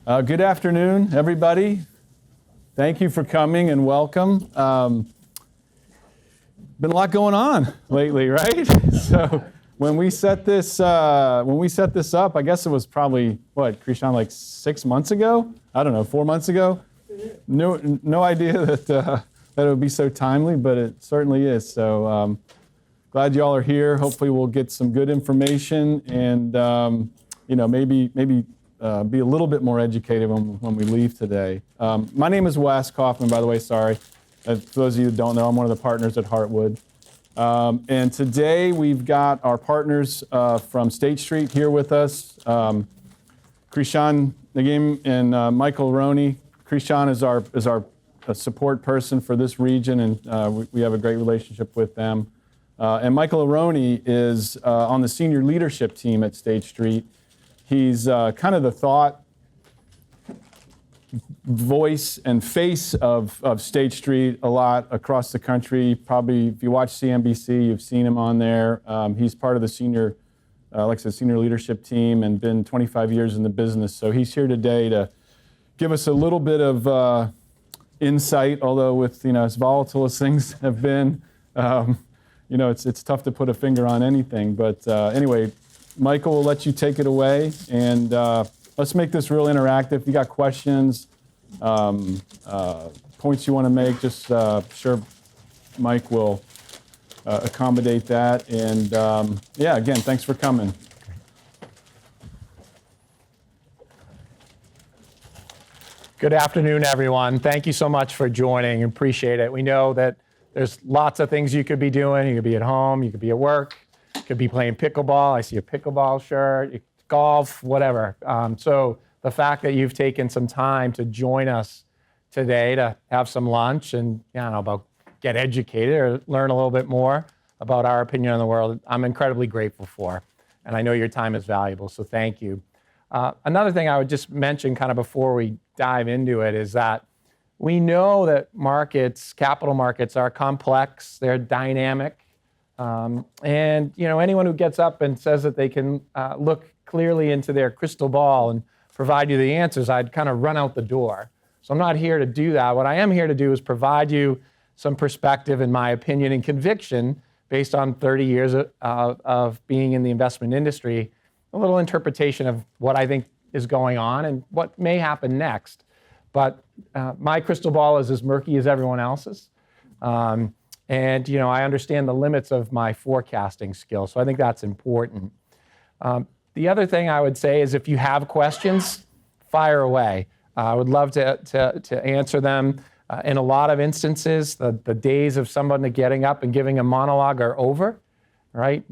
Good afternoon, everybody. Thank you for coming and welcome. Been a lot going on lately, right? So when we set this up, I guess it was probably Krishan, like 6 months ago? I don't know, 4 months ago. No idea that it would be so timely, but it certainly is. So glad y'all are here. Hopefully, we'll get some good information and maybe be a little bit more educated when we leave today. My name is Wes Kaufman, by the way, sorry. For those of you who don't know, I'm one of the partners at Heartwood. And today we've got our partners from State Street here with us, Krishan Nagim and Michael Arone. Krishan is our support person for this region, and we have a great relationship with them. And Michael Arone is on the senior leadership team at State Street. He's kind of the thought, voice, and face of State Street a lot across the country. Probably, if you watch CNBC, you've seen him on there. He's part of the senior leadership team and been 25 years in the business. So he's here today to give us a little bit of insight, although with, as volatile as things have been, it's tough to put a finger on anything. But anyway, Michael will let you take it away, and let's make this real interactive. If you got questions, points you want to make, just sure Mike will accommodate that. And again, thanks for coming. Good afternoon, everyone. Thank you so much for joining. Appreciate it. We know that there's lots of things you could be doing. You could be at home, you could be at work, you could be playing pickleball. I see a pickleball shirt, golf, whatever. So the fact that you've taken some time to join us today to have some lunch and get educated or learn a little bit more about our opinion on the world, I'm incredibly grateful for. And I know your time is valuable, so thank you. Another thing I would just mention kind of before we dive into it is that we know that capital markets are complex, they're dynamic. And anyone who gets up and says that they can look clearly into their crystal ball and provide you the answers, I'd kind of run out the door. So I'm not here to do that. What I am here to do is provide you some perspective, in my opinion, and conviction based on 30 years of being in the investment industry, a little interpretation of what I think is going on and what may happen next. But my crystal ball is as murky as everyone else's. And I understand the limits of my forecasting skills, so I think that's important. The other thing I would say is if you have questions, fire away. I would love to answer them. In a lot of instances, the days of someone getting up and giving a monologue are over, right?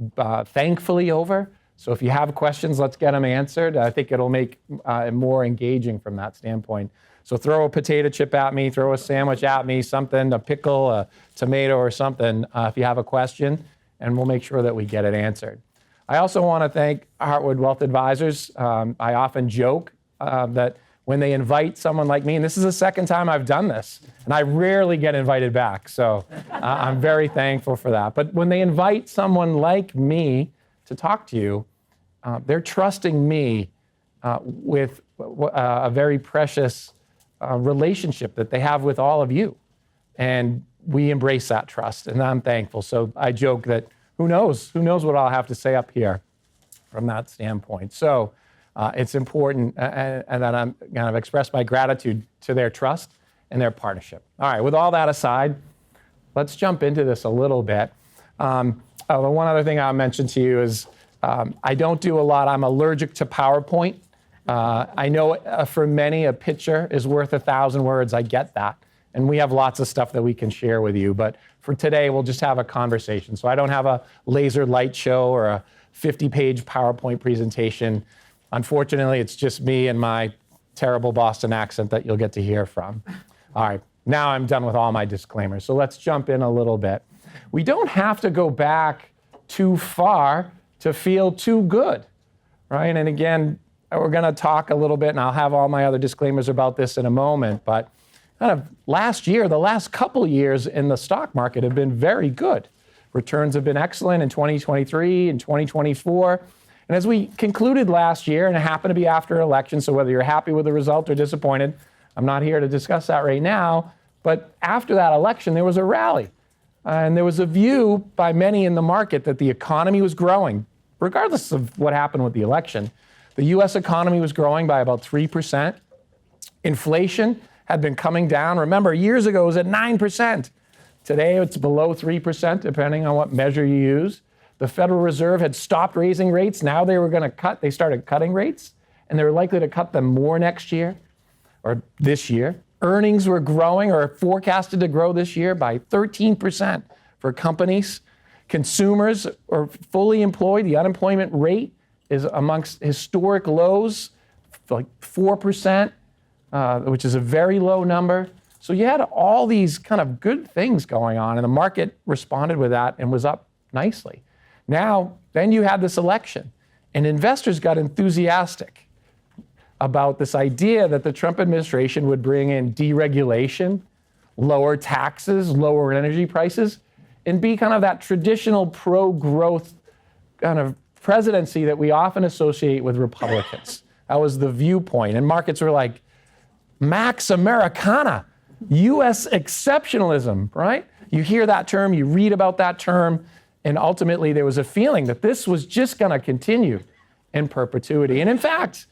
Thankfully over. So if you have questions, let's get them answered. I think it'll make it more engaging from that standpoint. So throw a potato chip at me, throw a sandwich at me, something, a pickle, a tomato or something, if you have a question, and we'll make sure that we get it answered. I also want to thank Heartwood Wealth Advisors. I often joke that when they invite someone like me, and this is the second time I've done this, and I rarely get invited back, so I'm very thankful for that. But when they invite someone like me to talk to you, they're trusting me with a very precious relationship that they have with all of you. And we embrace that trust, and I'm thankful. So I joke that who knows what I'll have to say up here from that standpoint. So it's important and that I'm kind of express my gratitude to their trust and their partnership. All right, with all that aside, let's jump into this a little bit. One other thing I'll mention to you is I don't do a lot. I'm allergic to PowerPoint. I know for many, a picture is worth 1,000 words. I get that. And we have lots of stuff that we can share with you. But for today, we'll just have a conversation. So I don't have a laser light show or a 50-page PowerPoint presentation. Unfortunately, it's just me and my terrible Boston accent that you'll get to hear from. All right, now I'm done with all my disclaimers. So let's jump in a little bit. We don't have to go back too far to feel too good, right? And again, we're going to talk a little bit, and I'll have all my other disclaimers about this in a moment, but kind of the last couple years in the stock market have been very good. Returns have been excellent in 2023 and 2024, And as we concluded last year, and it happened to be after an election, so whether you're happy with the result or disappointed, I'm not here to discuss that right now, but after that election, there was a rally. And there was a view by many in the market that the economy was growing, regardless of what happened with the election. The US economy was growing by about 3%. Inflation had been coming down. Remember, years ago it was at 9%. Today it's below 3%, depending on what measure you use. The Federal Reserve had stopped raising rates. Now they were going to cut. They started cutting rates, and they were likely to cut them more next year or this year. Earnings were growing or forecasted to grow this year by 13% for companies. Consumers are fully employed. The unemployment rate is amongst historic lows, like 4%, which is a very low number. So you had all these kind of good things going on, and the market responded with that and was up nicely. Now, then you had this election, and investors got enthusiastic about this idea that the Trump administration would bring in deregulation, lower taxes, lower energy prices, and be kind of that traditional pro-growth kind of presidency that we often associate with Republicans. That was the viewpoint. And markets were like, Max Americana, US exceptionalism, right? You hear that term, you read about that term, and ultimately there was a feeling that this was just going to continue in perpetuity. And in fact,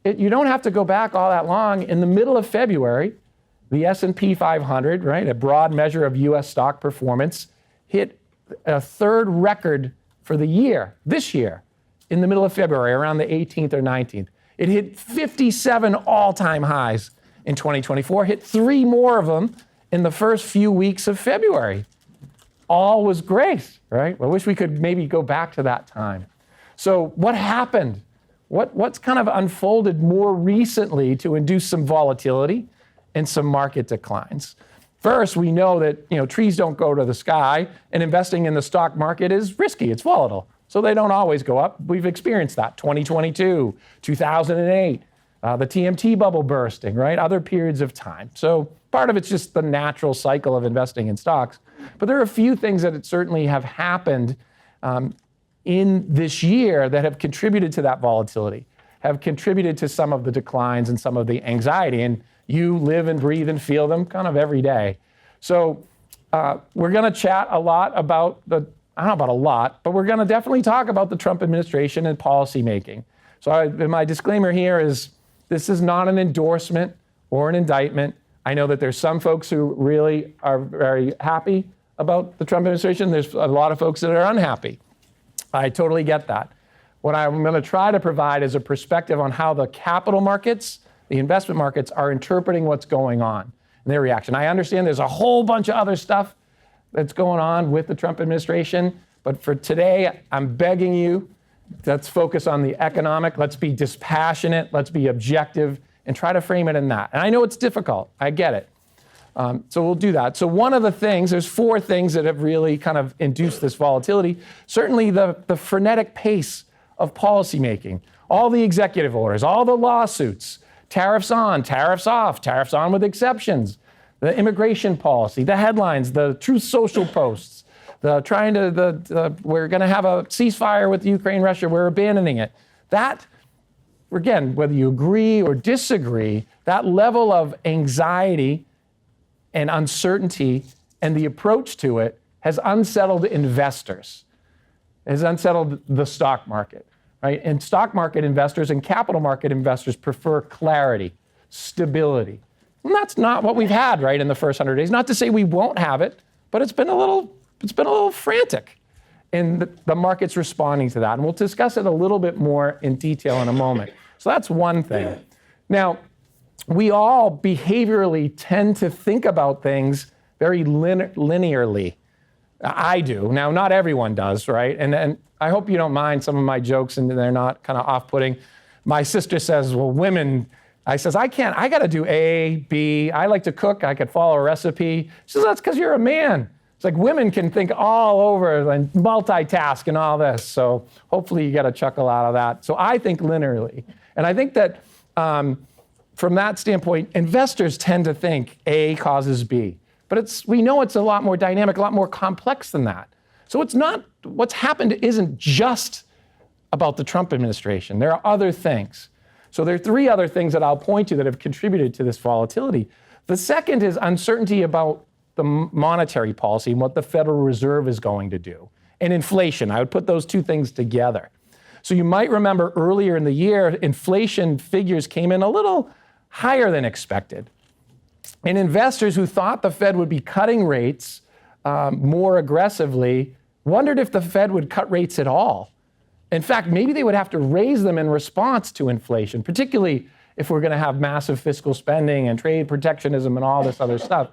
you don't have to go back all that long. In the middle of February, the S&P 500, right, a broad measure of US stock performance, hit a third record for the year, this year, in the middle of February, around the 18th or 19th. It hit 57 all-time highs in 2024, hit 3 more of them in the first few weeks of February. All was grace, right? I wish we could maybe go back to that time. So what happened? What's kind of unfolded more recently to induce some volatility and some market declines? First, we know that trees don't go to the sky, and investing in the stock market is risky. It's volatile, so they don't always go up. We've experienced that. 2022, 2008, the TMT bubble bursting, right? Other periods of time. So part of it's just the natural cycle of investing in stocks. But there are a few things that certainly have happened in this year that have contributed to that volatility, have contributed to some of the declines and some of the anxiety. And you live and breathe and feel them kind of every day. So we're going to chat a lot about I don't know about a lot, but we're going to definitely talk about the Trump administration and policy making. So my disclaimer here is this is not an endorsement or an indictment. I know that there's some folks who really are very happy about the Trump administration. There's a lot of folks that are unhappy. I totally get that. What I'm going to try to provide is a perspective on how the capital markets, the investment markets, are interpreting what's going on and their reaction. I understand there's a whole bunch of other stuff that's going on with the Trump administration, but for today, I'm begging you, let's focus on the economic, let's be dispassionate, let's be objective, and try to frame it in that. And I know it's difficult, I get it. So we'll do that. So one of the things, there's 4 things that have really kind of induced this volatility. Certainly the frenetic pace of policymaking, all the executive orders, all the lawsuits, tariffs on, tariffs off, tariffs on with exceptions, the immigration policy, the headlines, the Truth Social posts, we're going to have a ceasefire with Ukraine, Russia, we're abandoning it. That, again, whether you agree or disagree, that level of anxiety and uncertainty and the approach to it has unsettled investors, has unsettled the stock market, right? And stock market investors and capital market investors prefer clarity, stability. And that's not what we've had, right, in the first 100 days. Not to say we won't have it, but it's been a little frantic. And the market's responding to that. And we'll discuss it a little bit more in detail in a moment. So that's one thing. Now, we all behaviorally tend to think about things very linearly. I do. Now, not everyone does, right? And I hope you don't mind some of my jokes and they're not kind of off-putting. My sister says, well, women, I got to do A, B. I like to cook. I could follow a recipe. She says, that's because you're a man. It's like women can think all over and multitask and all this. So hopefully you get a chuckle out of that. So I think linearly. And I think that from that standpoint, investors tend to think A causes B. But we know it's a lot more dynamic, a lot more complex than that. So it's not, what's happened isn't just about the Trump administration. There are other things. So there are three other things that I'll point to that have contributed to this volatility. The second is uncertainty about the monetary policy and what the Federal Reserve is going to do. And inflation, I would put those two things together. So you might remember earlier in the year, inflation figures came in a little higher than expected. And investors who thought the Fed would be cutting rates more aggressively wondered if the Fed would cut rates at all. In fact, maybe they would have to raise them in response to inflation, particularly if we're going to have massive fiscal spending and trade protectionism and all this other stuff.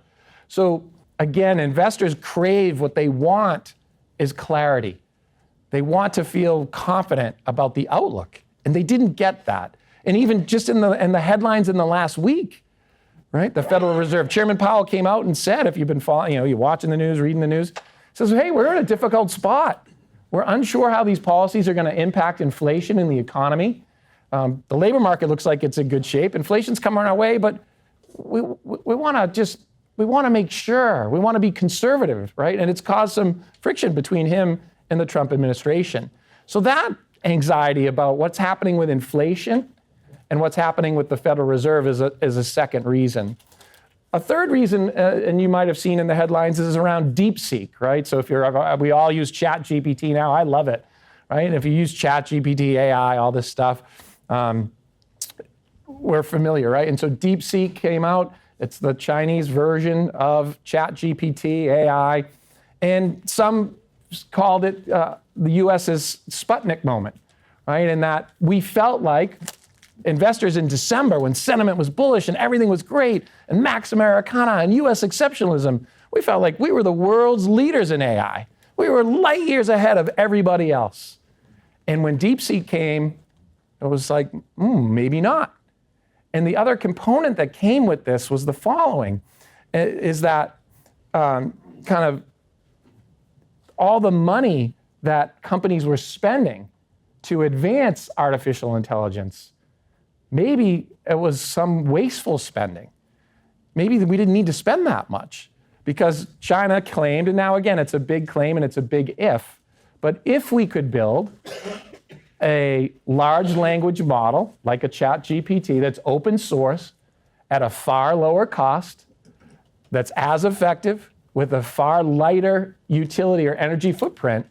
So again, investors crave, what they want is clarity. They want to feel confident about the outlook, and they didn't get that. And even just in the headlines in the last week, right? The Federal Reserve Chairman Powell came out and said, if you've been following, you're watching the news, reading the news, says, hey, we're in a difficult spot. We're unsure how these policies are going to impact inflation in the economy. The labor market looks like it's in good shape. Inflation's coming our way, but we want to make sure. We want to be conservative, right? And it's caused some friction between him and the Trump administration. So that anxiety about what's happening with inflation and what's happening with the Federal Reserve is a second reason. A third reason, and you might have seen in the headlines, is around DeepSeek, right? So we all use ChatGPT now. I love it, right? And if you use ChatGPT, AI, all this stuff, we're familiar, right? And so DeepSeek came out. It's the Chinese version of ChatGPT, AI, and some called it the U.S.'s Sputnik moment, right? In that we felt like investors in December, when sentiment was bullish and everything was great, and Max Americana and U.S. exceptionalism, we felt like we were the world's leaders in AI. We were light years ahead of everybody else. And when DeepSeek came, it was like, maybe not. And the other component that came with this was the following, is that kind of all the money that companies were spending to advance artificial intelligence, maybe it was some wasteful spending. Maybe we didn't need to spend that much because China claimed, and now again, it's a big claim and it's a big if, but if we could build a large language model like a ChatGPT that's open source at a far lower cost, that's as effective with a far lighter utility or energy footprint,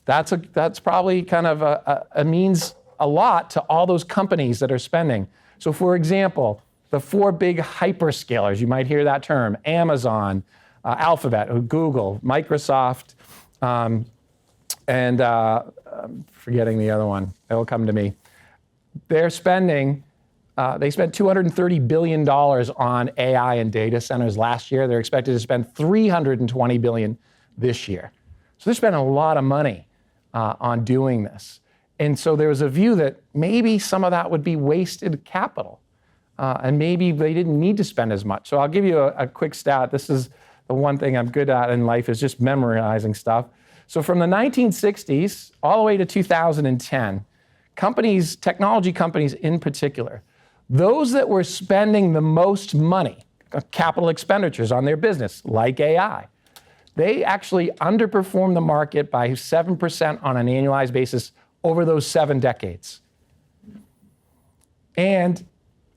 that's probably kind of a means a lot to all those companies that are spending. So for example, the four big hyperscalers, you might hear that term, Amazon, Alphabet, Google, Microsoft, and I'm forgetting the other one. It'll come to me. They're spending, they spent $230 billion on AI and data centers last year. They're expected to spend $320 billion this year. So they're spending a lot of money on doing this. And so there was a view that maybe some of that would be wasted capital, and maybe they didn't need to spend as much. So I'll give you a quick stat. This is the one thing I'm good at in life, is just memorizing stuff. So from the 1960s all the way to 2010, companies, technology companies in particular, those that were spending the most money, capital expenditures on their business, like AI, they actually underperformed the market by 7% on an annualized basis over those 7 decades. And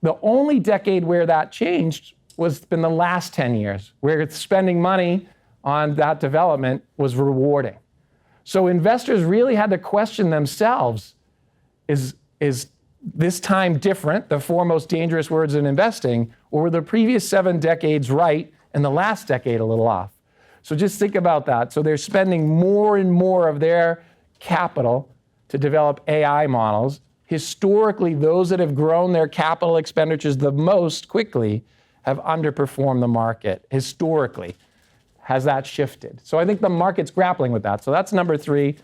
the only decade where that changed was been the last 10 years, where spending money on that development was rewarding. So investors really had to question themselves, is this time different, the 4 most dangerous words in investing, or were the previous 7 decades right and the last decade a little off? So just think about that. So they're spending more and more of their capital to develop AI models. Historically, those that have grown their capital expenditures the most quickly have underperformed the market, historically. Has that shifted? So I think the market's grappling with that. So that's number 3.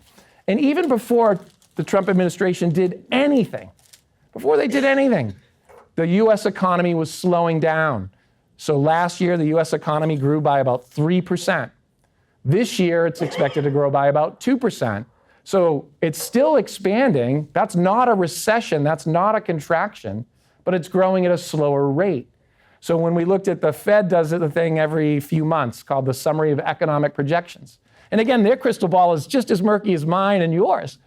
And even before the Trump administration did anything, the US economy was slowing down. So last year, the US economy grew by about 3%. This year, it's expected to grow by about 2%. So it's still expanding. That's not a recession. That's not a contraction, but it's growing at a slower rate. So when we looked at the Fed does the thing every few months called the Summary of Economic Projections. And again, their crystal ball is just as murky as mine and yours.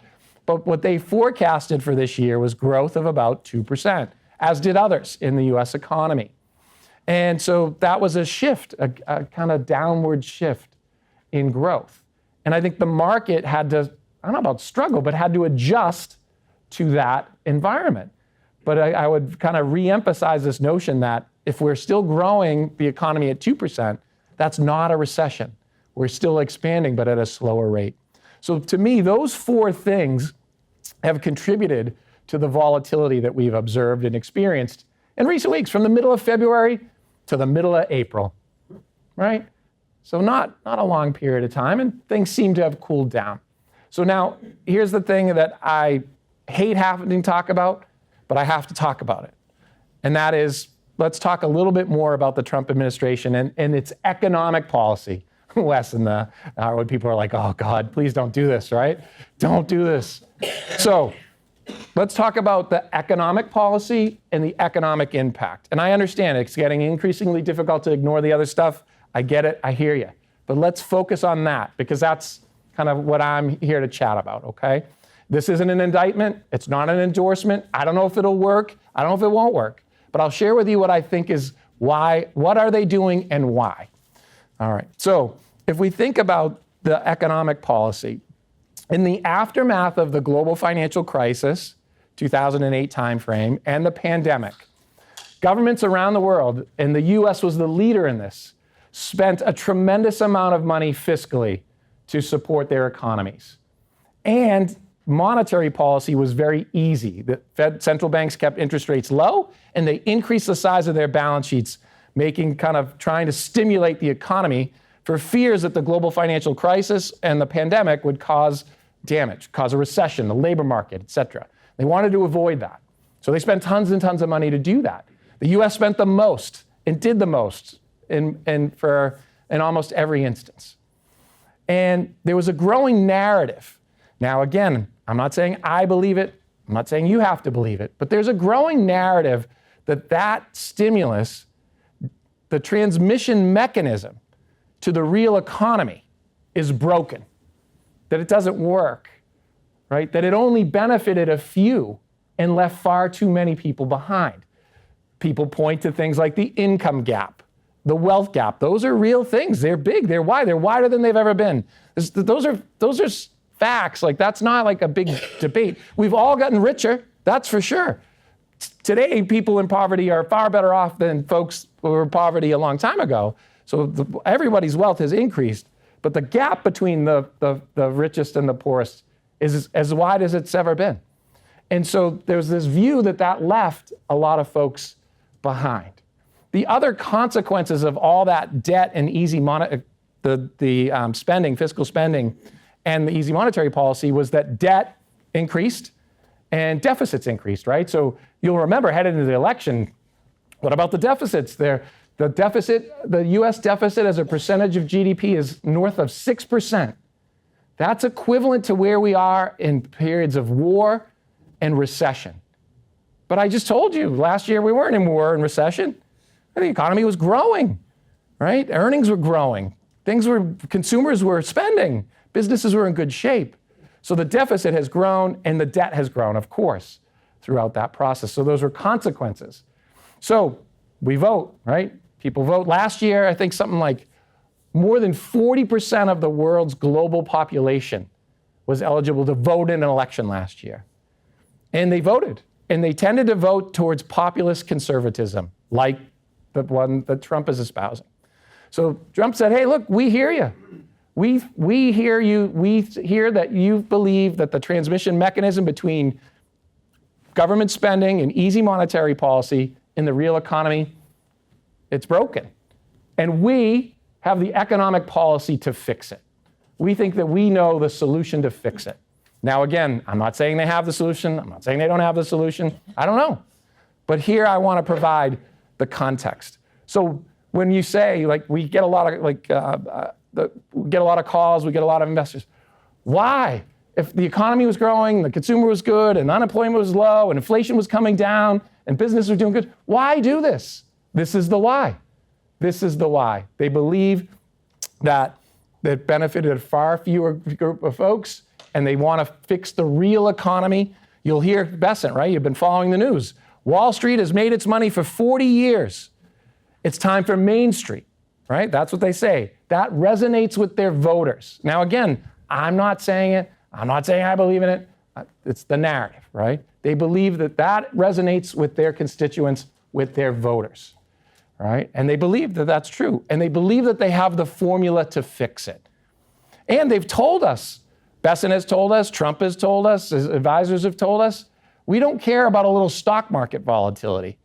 But what they forecasted for this year was growth of about 2%, as did others in the US economy. And so that was a shift, a kind of downward shift in growth. And I think the market had to, I don't know about struggle, but had to adjust to that environment. But I would kind of re-emphasize this notion that if we're still growing the economy at 2%, that's not a recession. We're still expanding, but at a slower rate. So to me, those four things have contributed to the volatility that we've observed and experienced in recent weeks, from the middle of February to the middle of April, right? So not a long period of time, and things seem to have cooled down. So now, here's the thing that I hate having to talk about, but I have to talk about it. And that is, let's talk a little bit more about the Trump administration and its economic policy. Wes and the Heartwood people are like, oh God, please don't do this, right? Don't do this. So let's talk about the economic policy and the economic impact. And I understand it's getting increasingly difficult to ignore the other stuff. I get it, I hear you. But let's focus on that, because that's kind of what I'm here to chat about, okay? This isn't an indictment, it's not an endorsement. I don't know if it'll work, I don't know if it won't work, but I'll share with you what I think is why, what are they doing and why. All right, so if we think about the economic policy, in the aftermath of the global financial crisis, 2008 timeframe, and the pandemic, governments around the world, and the US was the leader in this, spent a tremendous amount of money fiscally to support their economies. And monetary policy was very easy. The Fed central banks kept interest rates low, and they increased the size of their balance sheets, trying to stimulate the economy for fears that the global financial crisis and the pandemic would cause damage, cause a recession, the labor market, et cetera. They wanted to avoid that. So they spent tons and tons of money to do that. The US spent the most and did the most in almost every instance. And there was a growing narrative. Now, again, I'm not saying I believe it, I'm not saying you have to believe it, but there's a growing narrative that that stimulus, the transmission mechanism to the real economy, is broken, that it doesn't work, right? That it only benefited a few and left far too many people behind. People point to things like the income gap, the wealth gap. Those are real things. They're big. They're wide. They're wider than they've ever been. Those are facts. Like, that's not like a big debate. We've all gotten richer. That's for sure. Today, people in poverty are far better off than folks who were in poverty a long time ago. So everybody's wealth has increased, but the gap between the richest and the poorest is as wide as it's ever been. And so there's this view that left a lot of folks behind. The other consequences of all that debt and easy spending, fiscal spending, and the easy monetary policy was that debt increased and deficits increased, right? So you'll remember, headed into the election, what about the deficits there? The US deficit as a percentage of GDP is north of 6%. That's equivalent to where we are in periods of war and recession. But I just told you, last year we weren't in war and recession. The economy was growing, right? Earnings were growing. Consumers were spending. Businesses were in good shape. So the deficit has grown and the debt has grown, of course, throughout that process. So those were consequences. So we vote, right? People vote. Last year, I think something like more than 40% of the world's global population was eligible to vote in an election last year. And they voted. And they tended to vote towards populist conservatism, like the one that Trump is espousing. So Trump said, hey, look, we hear you. We hear you. We hear that you believe that the transmission mechanism between government spending and easy monetary policy in the real economy, it's broken. And we have the economic policy to fix it. We think that we know the solution to fix it. Now, again, I'm not saying they have the solution. I'm not saying they don't have the solution. I don't know. But here I want to provide the context. So when you say, like, we get a lot of we get a lot of calls, we get a lot of investors. Why? If the economy was growing, the consumer was good, and unemployment was low, and inflation was coming down, and businesses were doing good, why do this? This is the why. This is the why. They believe that it benefited a far fewer group of folks and they want to fix the real economy. You'll hear Besant, right? You've been following the news. Wall Street has made its money for 40 years. It's time for Main Street, right? That's what they say. That resonates with their voters. Now, again, I'm not saying it. I'm not saying I believe in it. It's the narrative, right? They believe that that resonates with their constituents, with their voters, right? And they believe that that's true. And they believe that they have the formula to fix it. And they've told us, Besant has told us, Trump has told us, his advisors have told us, we don't care about a little stock market volatility.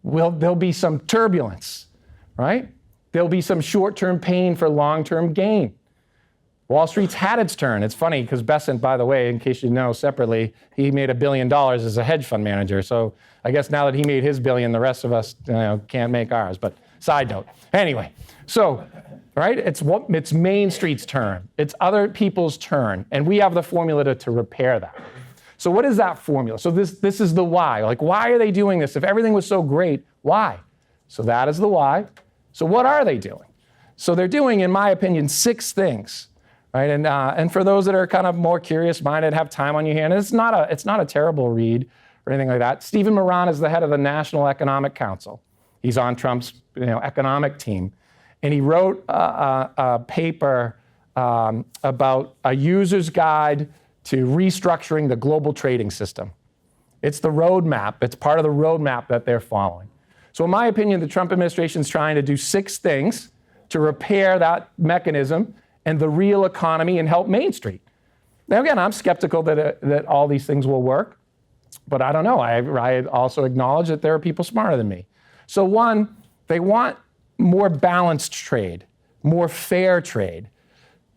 There'll be some turbulence, right? There'll be some short-term pain for long-term gain. Wall Street's had its turn. It's funny because Besant, by the way, in case you know separately, he made $1 billion as a hedge fund manager. So I guess now that he made his billion, the rest of us can't make ours. But side note. Anyway, so, right, it's Main Street's turn. It's other people's turn. And we have the formula to repair that. So what is that formula? So this is the why. Like, why are they doing this? If everything was so great, why? So that is the why. So what are they doing? So they're doing, in my opinion, 6 things. Right, and for those that are kind of more curious-minded, have time on your hand, it's not a terrible read or anything like that. Stephen Moran is the head of the National Economic Council. He's on Trump's economic team, and he wrote a paper about a user's guide to restructuring the global trading system. It's the roadmap. It's part of the roadmap that they're following. So, in my opinion, the Trump administration is trying to do 6 things to repair that mechanism and the real economy and help Main Street. Now, again, I'm skeptical that all these things will work, but I don't know. I also acknowledge that there are people smarter than me. So 1, they want more balanced trade, more fair trade.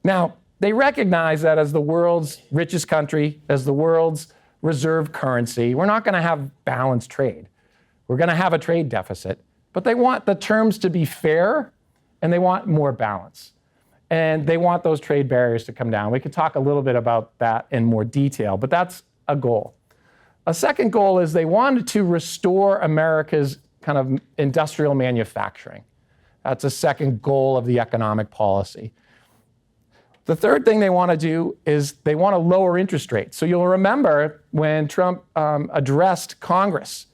Now, they recognize that as the world's richest country, as the world's reserve currency, we're not going to have balanced trade. We're going to have a trade deficit, but they want the terms to be fair, and they want more balance. And they want those trade barriers to come down. We could talk a little bit about that in more detail, but that's a goal. A second goal is they wanted to restore America's kind of industrial manufacturing. That's a second goal of the economic policy. The third thing they want to do is they want to lower interest rates. So you'll remember when Trump addressed Congress,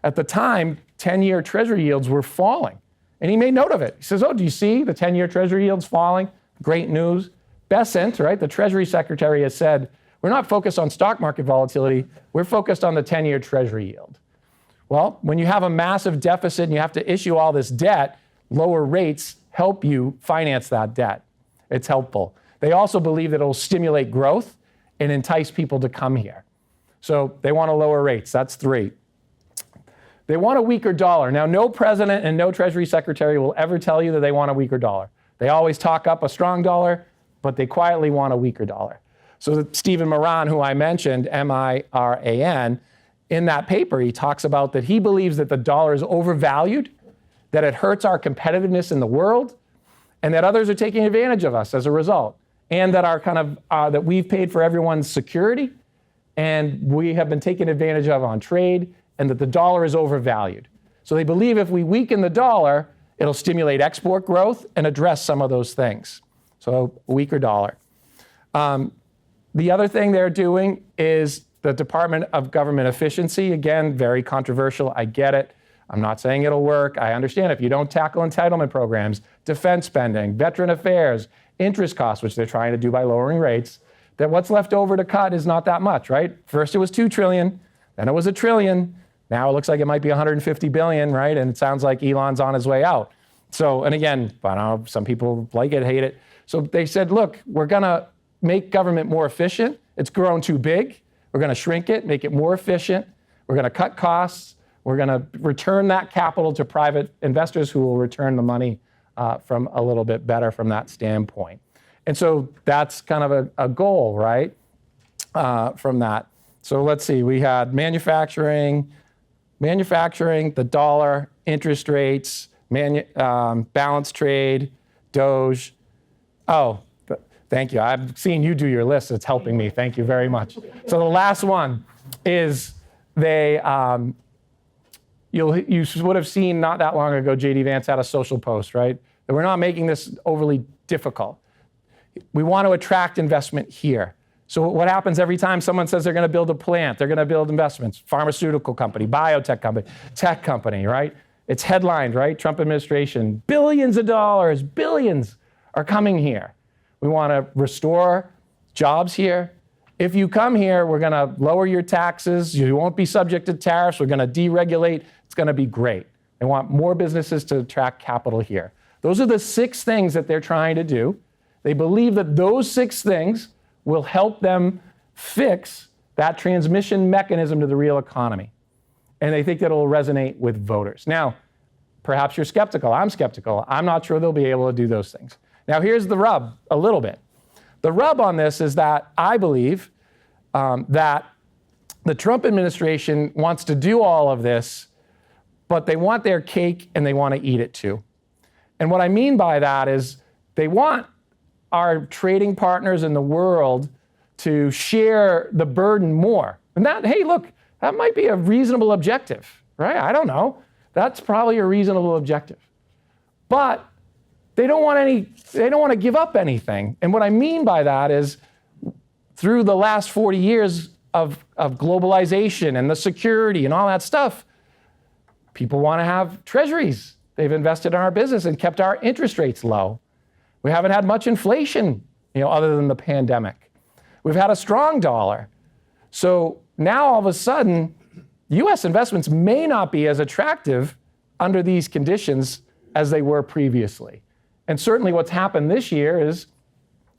at the time, 10-year Treasury yields were falling. And he made note of it. He says, oh, do you see the 10-year Treasury yields falling? Great news. Besant, right, the Treasury Secretary, has said, we're not focused on stock market volatility, we're focused on the 10-year Treasury yield. Well, when you have a massive deficit and you have to issue all this debt, lower rates help you finance that debt. It's helpful. They also believe that it'll stimulate growth and entice people to come here. So they want to lower rates. That's 3. They want a weaker dollar. Now, no president and no Treasury Secretary will ever tell you that they want a weaker dollar. They always talk up a strong dollar, but they quietly want a weaker dollar. So Stephen Moran, who I mentioned, M-I-R-A-N, in that paper, he talks about that he believes that the dollar is overvalued, that it hurts our competitiveness in the world, and that others are taking advantage of us as a result, and that our that we've paid for everyone's security, and we have been taken advantage of on trade, and that the dollar is overvalued. So they believe if we weaken the dollar, it'll stimulate export growth and address some of those things. So a weaker dollar. The other thing they're doing is the Department of Government Efficiency. Again, very controversial. I get it. I'm not saying it'll work. I understand if you don't tackle entitlement programs, defense spending, veteran affairs, interest costs, which they're trying to do by lowering rates, that what's left over to cut is not that much, right? First it was $2 trillion, then it was $1 trillion. Now it looks like it might be $150 billion, right? And it sounds like Elon's on his way out. So, and again, I don't know, some people like it, hate it. So they said, look, we're gonna make government more efficient. It's grown too big. We're gonna shrink it, make it more efficient. We're gonna cut costs. We're gonna return that capital to private investors who will return the money from a little bit better from that standpoint. And so that's kind of a goal, right, from that. So let's see, we had manufacturing, the dollar, interest rates, balanced trade, Doge. Oh, thank you. I've seen you do your list. It's helping me. Thank you very much. So the last one is they, you would have seen not that long ago, J.D. Vance had a social post, right? That we're not making this overly difficult. We want to attract investment here. So what happens every time someone says they're going to build a plant, they're going to build investments, pharmaceutical company, biotech company, tech company, right? It's headlined, right? Trump administration, billions of dollars, billions are coming here. We want to restore jobs here. If you come here, we're going to lower your taxes. You won't be subject to tariffs. We're going to deregulate. It's going to be great. They want more businesses to attract capital here. Those are the 6 things that they're trying to do. They believe that those 6 things will help them fix that transmission mechanism to the real economy. And they think that it'll resonate with voters. Now, perhaps you're skeptical. I'm skeptical. I'm not sure they'll be able to do those things. Now, here's the rub a little bit. The rub on this is that I believe that the Trump administration wants to do all of this, but they want their cake and they want to eat it too. And what I mean by that is they want our trading partners in the world to share the burden more. And that, hey, look, that might be a reasonable objective, right? I don't know. That's probably a reasonable objective. But they don't want to give up anything. And what I mean by that is through the last 40 years of globalization and the security and all that stuff, people want to have treasuries. They've invested in our business and kept our interest rates low. We haven't had much inflation, other than the pandemic. We've had a strong dollar. So now all of a sudden, U.S. investments may not be as attractive under these conditions as they were previously. And certainly what's happened this year is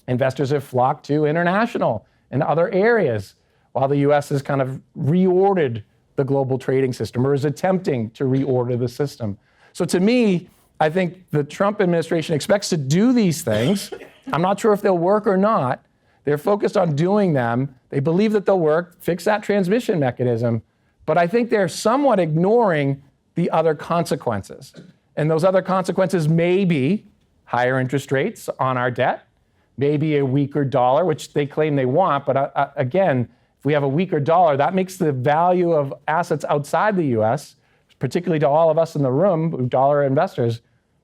investors have flocked to international and other areas while the U.S. has kind of reordered the global trading system or is attempting to reorder the system. So to me, I think the Trump administration expects to do these things. I'm not sure if they'll work or not. They're focused on doing them. They believe that they'll work, fix that transmission mechanism. But I think they're somewhat ignoring the other consequences. And those other consequences may be higher interest rates on our debt, maybe a weaker dollar, which they claim they want. But again, if we have a weaker dollar, that makes the value of assets outside the US, particularly to all of us in the room, dollar investors,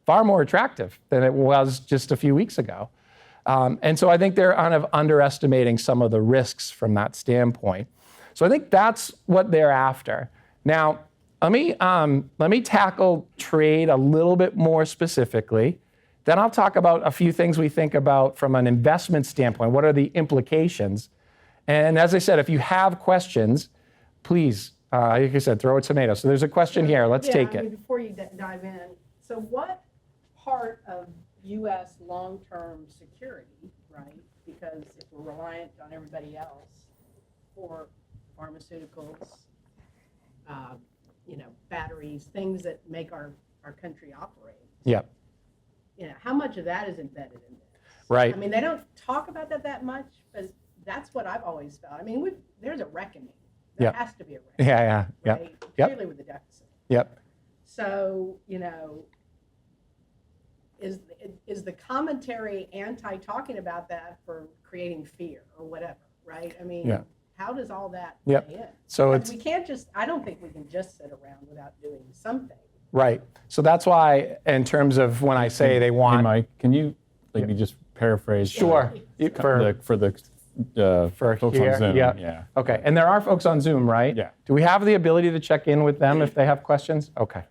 far more attractive than it was just a few weeks ago. And so I think they're kind of underestimating some of the risks from that standpoint. So I think that's what they're after. Now, let me tackle trade a little bit more specifically. Then I'll talk about a few things we think about from an investment standpoint. What are the implications? And as I said, if you have questions, please, like I said, throw a tomato. So there's a question here. Let's take it. Before you dive in, so what part of U.S. long-term security, right? Because if we're reliant on everybody else for pharmaceuticals, batteries, things that make our country operate. Yeah. How much of that is embedded in this? Right. I mean, they don't talk about that much, but that's what I've always felt. I mean, there's a reckoning. There has to be a reckoning. Yeah. Right? Clearly with the deficit. Yep. So, is the commentary anti-talking about that for creating fear or whatever, right? I mean, how does all that play in? So we can't I don't think we can just sit around without doing something. Right. So that's why, in terms of when I say they want... Hey, Mike, can you maybe just paraphrase? Sure. For the folks here, on Zoom. yeah. Okay. And there are folks on Zoom, right? Yeah. Do we have the ability to check in with them if they have questions? Okay.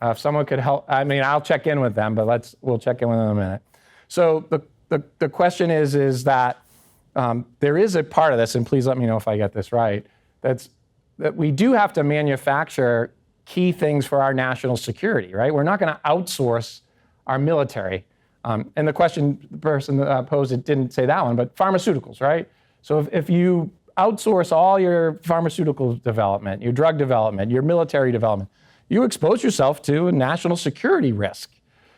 If someone could help, I'll check in with them, but we'll check in with them in a minute. So the question is that there is a part of this, and please let me know if I get this right, that we do have to manufacture key things for our national security, right? We're not going to outsource our military. And the person that posed it didn't say that one, but pharmaceuticals, right? So if you outsource all your pharmaceutical development, your drug development, your military development, you expose yourself to a national security risk.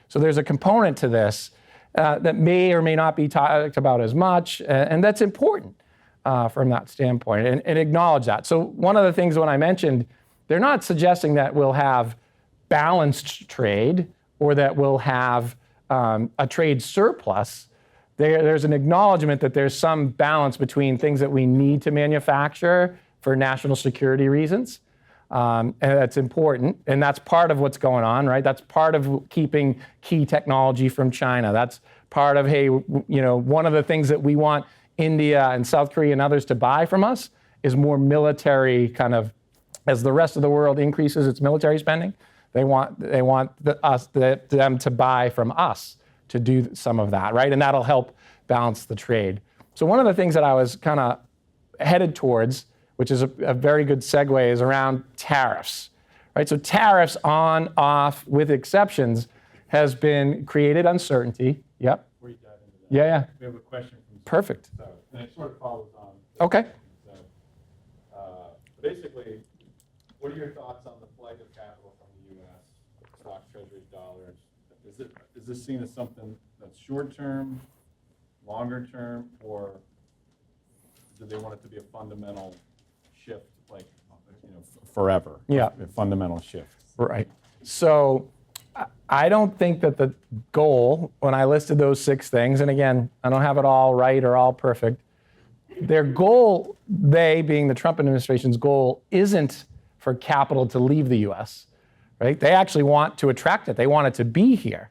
So there's a component to this that may or may not be talked about as much, and that's important from that standpoint, and acknowledge that. So one of the things when I mentioned, they're not suggesting that we'll have balanced trade or that we'll have a trade surplus. There's an acknowledgement that there's some balance between things that we need to manufacture for national security reasons. And that's important, and that's part of what's going on, right? That's part of keeping key technology from China. That's part of, one of the things that we want India and South Korea and others to buy from us is more military kind of, as the rest of the world increases its military spending, they want them to buy from us to do some of that, right? And that'll help balance the trade. So one of the things that I was kind of headed towards, which is a very good segue, is around tariffs, right? So tariffs on, off, with exceptions, has been created uncertainty. Yep. Before you dive into that, Yeah. we have a question from Perfect. So, and it sort of follows on. Okay. So, basically, what are your thoughts on the flight of capital from the U.S., stocks, treasuries, dollars? Is this seen as something that's short-term, longer-term, or do they want it to be a fundamental shift, like, forever? Yeah. A fundamental shift. Right. So I don't think that the goal, when I listed those 6 things, and again, I don't have it all right or all perfect, their goal, they being the Trump administration's goal, isn't for capital to leave the US, right? They actually want to attract it. They want it to be here.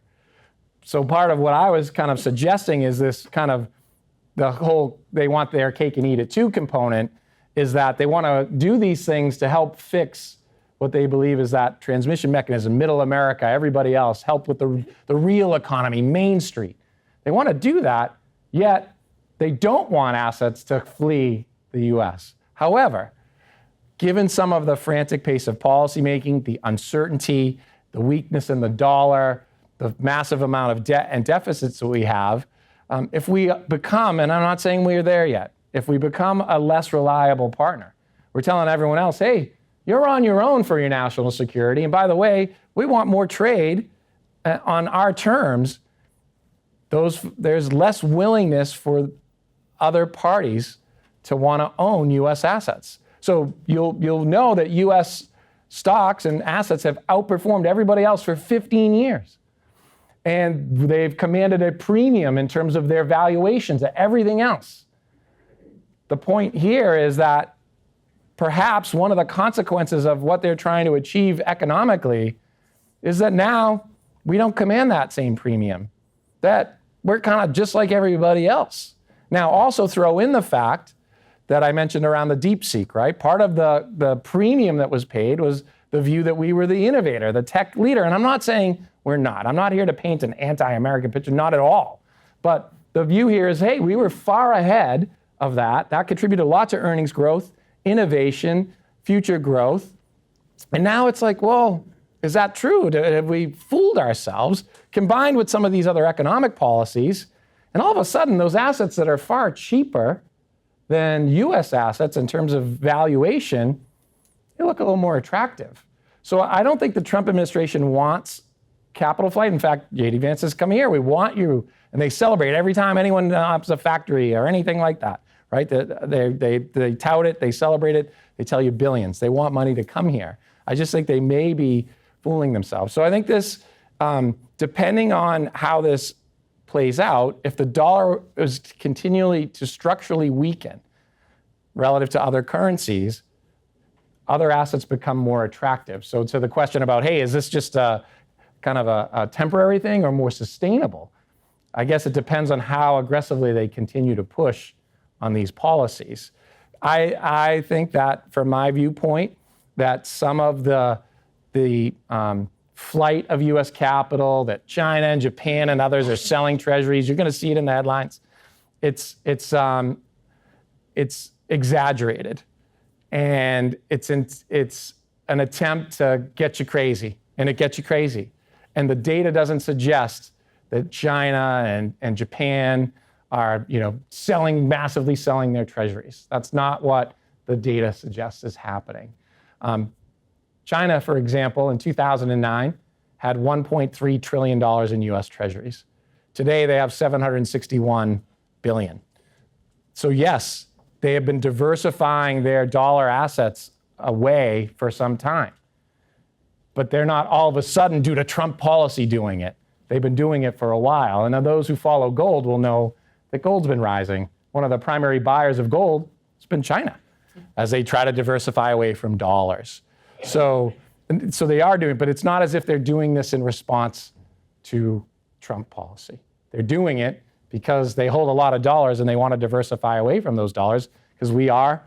So part of what I was kind of suggesting is this kind of the whole, they want their cake and eat it too component, is that they want to do these things to help fix what they believe is that transmission mechanism, middle America, everybody else, help with the real economy, Main Street. They want to do that, yet they don't want assets to flee the US. However, given some of the frantic pace of policymaking, the uncertainty, the weakness in the dollar, the massive amount of debt and deficits that we have, if we become, and I'm not saying we're there yet, if we become a less reliable partner, we're telling everyone else, hey, you're on your own for your national security. And by the way, we want more trade on our terms. There's less willingness for other parties to want to own U.S. assets. So you'll know that U.S. stocks and assets have outperformed everybody else for 15 years. And they've commanded a premium in terms of their valuations to everything else. The point here is that perhaps one of the consequences of what they're trying to achieve economically is that now we don't command that same premium, that we're kind of just like everybody else. Now, also throw in the fact that I mentioned around the DeepSeek, right? Part of the premium that was paid was the view that we were the innovator, the tech leader. And I'm not saying we're not. I'm not here to paint an anti-American picture, not at all. But the view here is, hey, we were far ahead of that. That contributed a lot to earnings growth, innovation, future growth. And now it's like, well, is that true? Have we fooled ourselves? Combined with some of these other economic policies, and all of a sudden, those assets that are far cheaper than US assets in terms of valuation, they look a little more attractive. So I don't think the Trump administration wants capital flight. In fact, J.D. Vance says, come here, we want you. And they celebrate every time anyone opens a factory or anything like that, right? They tout it, they celebrate it, they tell you billions. They want money to come here. I just think they may be fooling themselves. So I think this, depending on how this plays out, if the dollar is continually to structurally weaken relative to other currencies, other assets become more attractive. So to the question about, hey, is this just a kind of a temporary thing or more sustainable? I guess it depends on how aggressively they continue to push on these policies. I think that, from my viewpoint, that some of the flight of U.S. capital, that China and Japan and others are selling treasuries, you're going to see it in the headlines. It's exaggerated, and it's an attempt to get you crazy, and it gets you crazy. And the data doesn't suggest that China and Japan are, massively selling their treasuries. That's not what the data suggests is happening. China, for example, in 2009, had $1.3 trillion in US treasuries. Today, they have $761 billion. So yes, they have been diversifying their dollar assets away for some time. But they're not all of a sudden, due to Trump policy, doing it. They've been doing it for a while. And now those who follow gold will know that gold's been rising. One of the primary buyers of gold has been China, as they try to diversify away from dollars. So they are doing it, but it's not as if they're doing this in response to Trump policy. They're doing it because they hold a lot of dollars and they want to diversify away from those dollars because we are,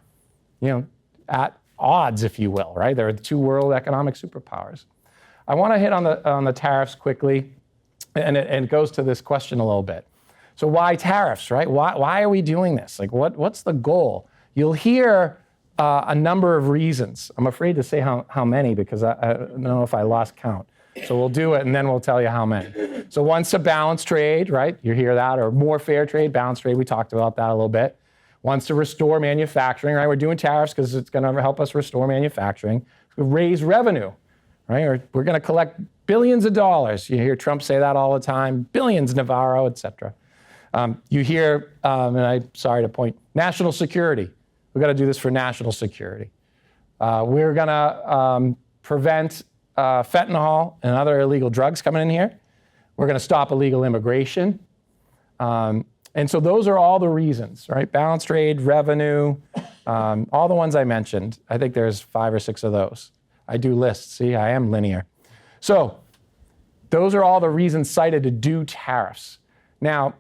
at odds, if you will, right? There are two world economic superpowers. I want to hit on the tariffs quickly, and it goes to this question a little bit. So why tariffs, right? Why are we doing this? Like, what's the goal? You'll hear a number of reasons. I'm afraid to say how many because I don't know if I lost count. So we'll do it, and then we'll tell you how many. So one's to balance trade, right? You hear that, or more fair trade, balanced trade. We talked about that a little bit. One's to restore manufacturing, right? We're doing tariffs because it's going to help us restore manufacturing. Raise revenue, right? Or we're going to collect billions of dollars. You hear Trump say that all the time. Billions, Navarro, et cetera. You hear, and I'm sorry to point, national security. We've got to do this for national security. We're going to prevent fentanyl and other illegal drugs coming in here. We're going to stop illegal immigration. And so those are all the reasons, right? Balanced trade, revenue, all the ones I mentioned. I think there's 5 or 6 of those. I do lists. See, I am linear. So those are all the reasons cited to do tariffs. Now,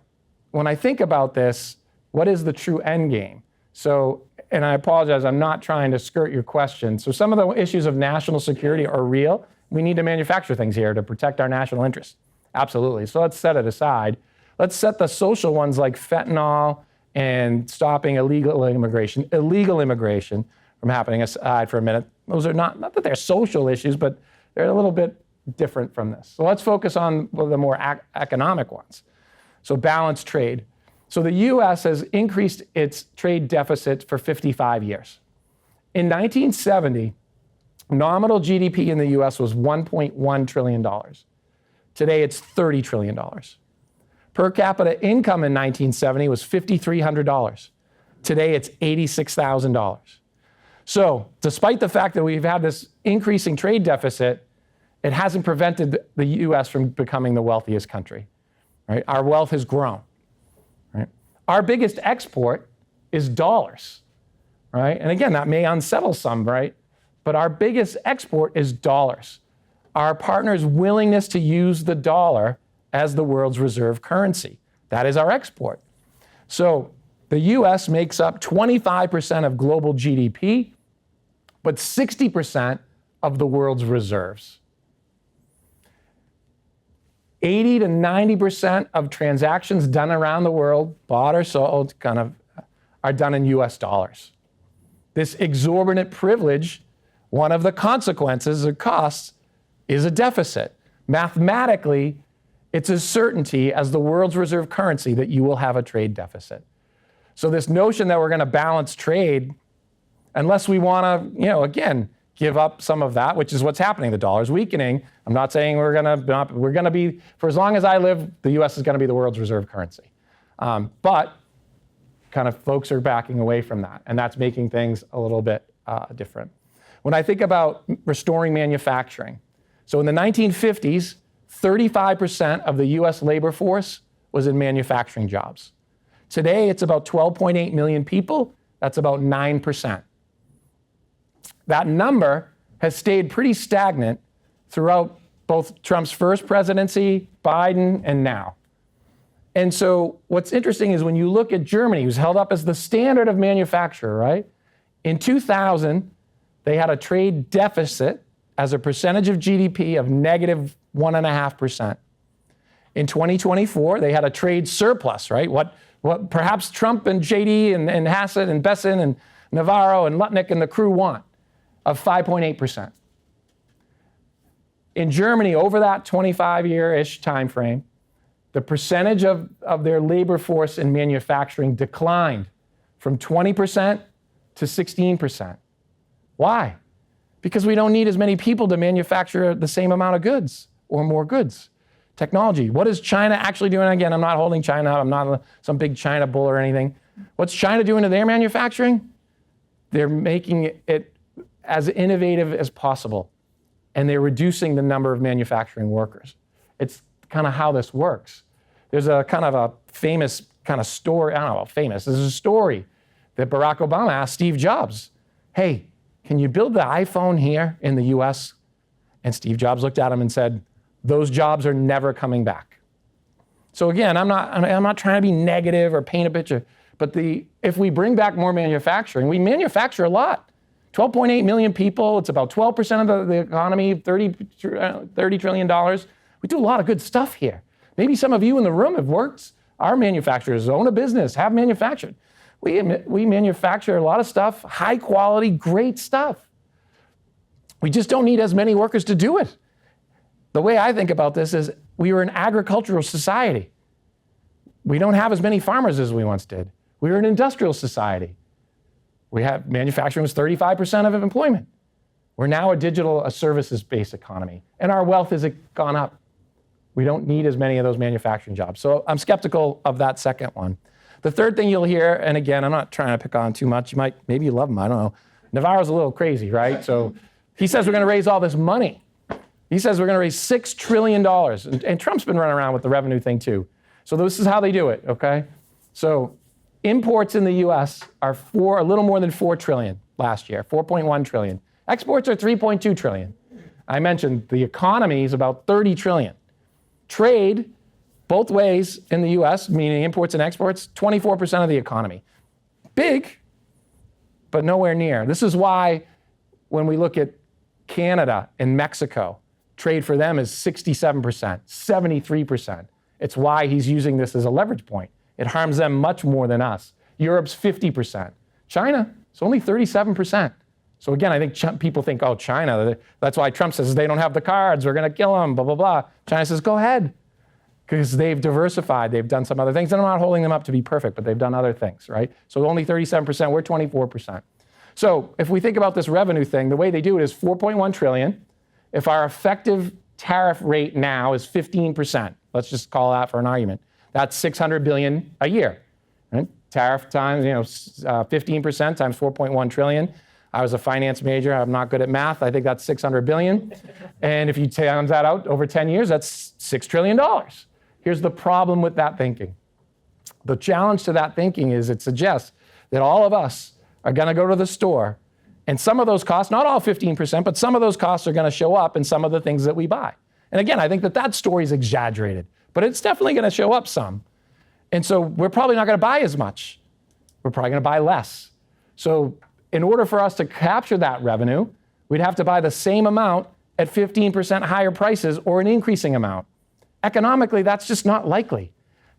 when I think about this, what is the true end game? So, and I apologize, I'm not trying to skirt your question. So some of the issues of national security are real. We need to manufacture things here to protect our national interests. Absolutely. So let's set it aside. Let's set the social ones like fentanyl and stopping illegal immigration from happening aside for a minute. Those are not that they're social issues, but they're a little bit different from this. So let's focus on the more economic ones. So balanced trade. So the US has increased its trade deficit for 55 years. In 1970, nominal GDP in the US was $1.1 trillion. Today it's $30 trillion. Per capita income in 1970 was $5,300. Today it's $86,000. So despite the fact that we've had this increasing trade deficit, it hasn't prevented the US from becoming the wealthiest country. Right? Our wealth has grown. Right? Our biggest export is dollars. Right? And again, that may unsettle some, right? But our biggest export is dollars. Our partners' willingness to use the dollar as the world's reserve currency. That is our export. So the US makes up 25% of global GDP, but 60% of the world's reserves. 80 to 90% of transactions done around the world, bought or sold, are done in US dollars. This exorbitant privilege, one of the consequences or costs, is a deficit. Mathematically, it's a certainty as the world's reserve currency that you will have a trade deficit. So this notion that we're going to balance trade, unless we want to, again, give up some of that, which is what's happening. The dollar's weakening. I'm not saying we're going to be, for as long as I live, the US is going to be the world's reserve currency. But kind of folks are backing away from that, and that's making things a little bit different. When I think about restoring manufacturing, so in the 1950s, 35% of the US labor force was in manufacturing jobs. Today, it's about 12.8 million people. That's about 9%. That number has stayed pretty stagnant throughout both Trump's first presidency, Biden, and now. And so what's interesting is when you look at Germany, who's held up as the standard of manufacturer, right? In 2000, they had a trade deficit as a percentage of GDP of negative 1.5%. In 2024, they had a trade surplus, right? What perhaps Trump and JD and Hassett and Besson and Navarro and Lutnick and the crew want, of 5.8%. In Germany, over that 25-year-ish time frame, the percentage of their labor force in manufacturing declined from 20% to 16%. Why? Because we don't need as many people to manufacture the same amount of goods or more goods. Technology. What is China actually doing? Again, I'm not holding China up. I'm not some big China bull or anything. What's China doing to their manufacturing? They're making it as innovative as possible, and they're reducing the number of manufacturing workers. It's kind of how this works. There's a kind of a famous kind of story, I don't know, famous. There's a story that Barack Obama asked Steve Jobs, hey, can you build the iPhone here in the US? And Steve Jobs looked at him and said, those jobs are never coming back. So again, I'm not trying to be negative or paint a picture, but if we bring back more manufacturing, we manufacture a lot. 12.8 million people, it's about 12% of the economy, $30 trillion. We do a lot of good stuff here. Maybe some of you in the room have worked, our manufacturers own a business, have manufactured. We manufacture a lot of stuff, high quality, great stuff. We just don't need as many workers to do it. The way I think about this is we were an agricultural society. We don't have as many farmers as we once did. We were an industrial society. Manufacturing was 35% of employment. We're now a services-based economy, and our wealth has gone up. We don't need as many of those manufacturing jobs. So I'm skeptical of that second one. The third thing you'll hear, and again, I'm not trying to pick on too much. Maybe you love him, I don't know. Navarro's a little crazy, right? So he says we're going to raise all this money. He says we're going to raise $6 trillion. And Trump's been running around with the revenue thing too. So this is how they do it, okay? So imports in the US are a little more than 4 trillion last year, 4.1 trillion. Exports are 3.2 trillion. I mentioned the economy is about 30 trillion. Trade, both ways in the US, meaning imports and exports, 24% of the economy. Big, but nowhere near. This is why when we look at Canada and Mexico, trade for them is 67%, 73%. It's why he's using this as a leverage point. It harms them much more than us. Europe's 50%. China, it's only 37%. So again, I think people think, oh, China, that's why Trump says they don't have the cards, we're going to kill them, blah, blah, blah. China says, go ahead, because they've diversified, they've done some other things. And I'm not holding them up to be perfect, but they've done other things, right? So only 37%, we're 24%. So if we think about this revenue thing, the way they do it is 4.1 trillion. If our effective tariff rate now is 15%, let's just call that for an argument, that's 600 billion a year. Right? Tariff times, 15% times 4.1 trillion. I was a finance major, I'm not good at math, I think that's 600 billion. And if you times that out over 10 years, that's $6 trillion. Here's the problem with that thinking. The challenge to that thinking is it suggests that all of us are gonna go to the store, and some of those costs, not all 15%, but some of those costs are gonna show up in some of the things that we buy. And again, I think that story is exaggerated, but it's definitely gonna show up some. And so we're probably not gonna buy as much. We're probably gonna buy less. So in order for us to capture that revenue, we'd have to buy the same amount at 15% higher prices or an increasing amount. Economically, that's just not likely.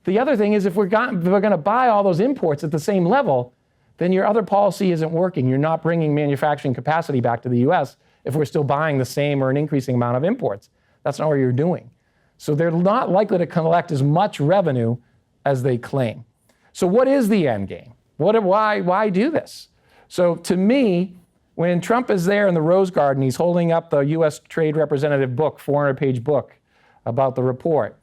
The other thing is if we're gonna buy all those imports at the same level, then your other policy isn't working. You're not bringing manufacturing capacity back to the US if we're still buying the same or an increasing amount of imports. That's not what you're doing. So they're not likely to collect as much revenue as they claim. So what is the end game? Why do this? So to me, when Trump is there in the Rose Garden, he's holding up the US Trade Representative book, 400-page book about the report.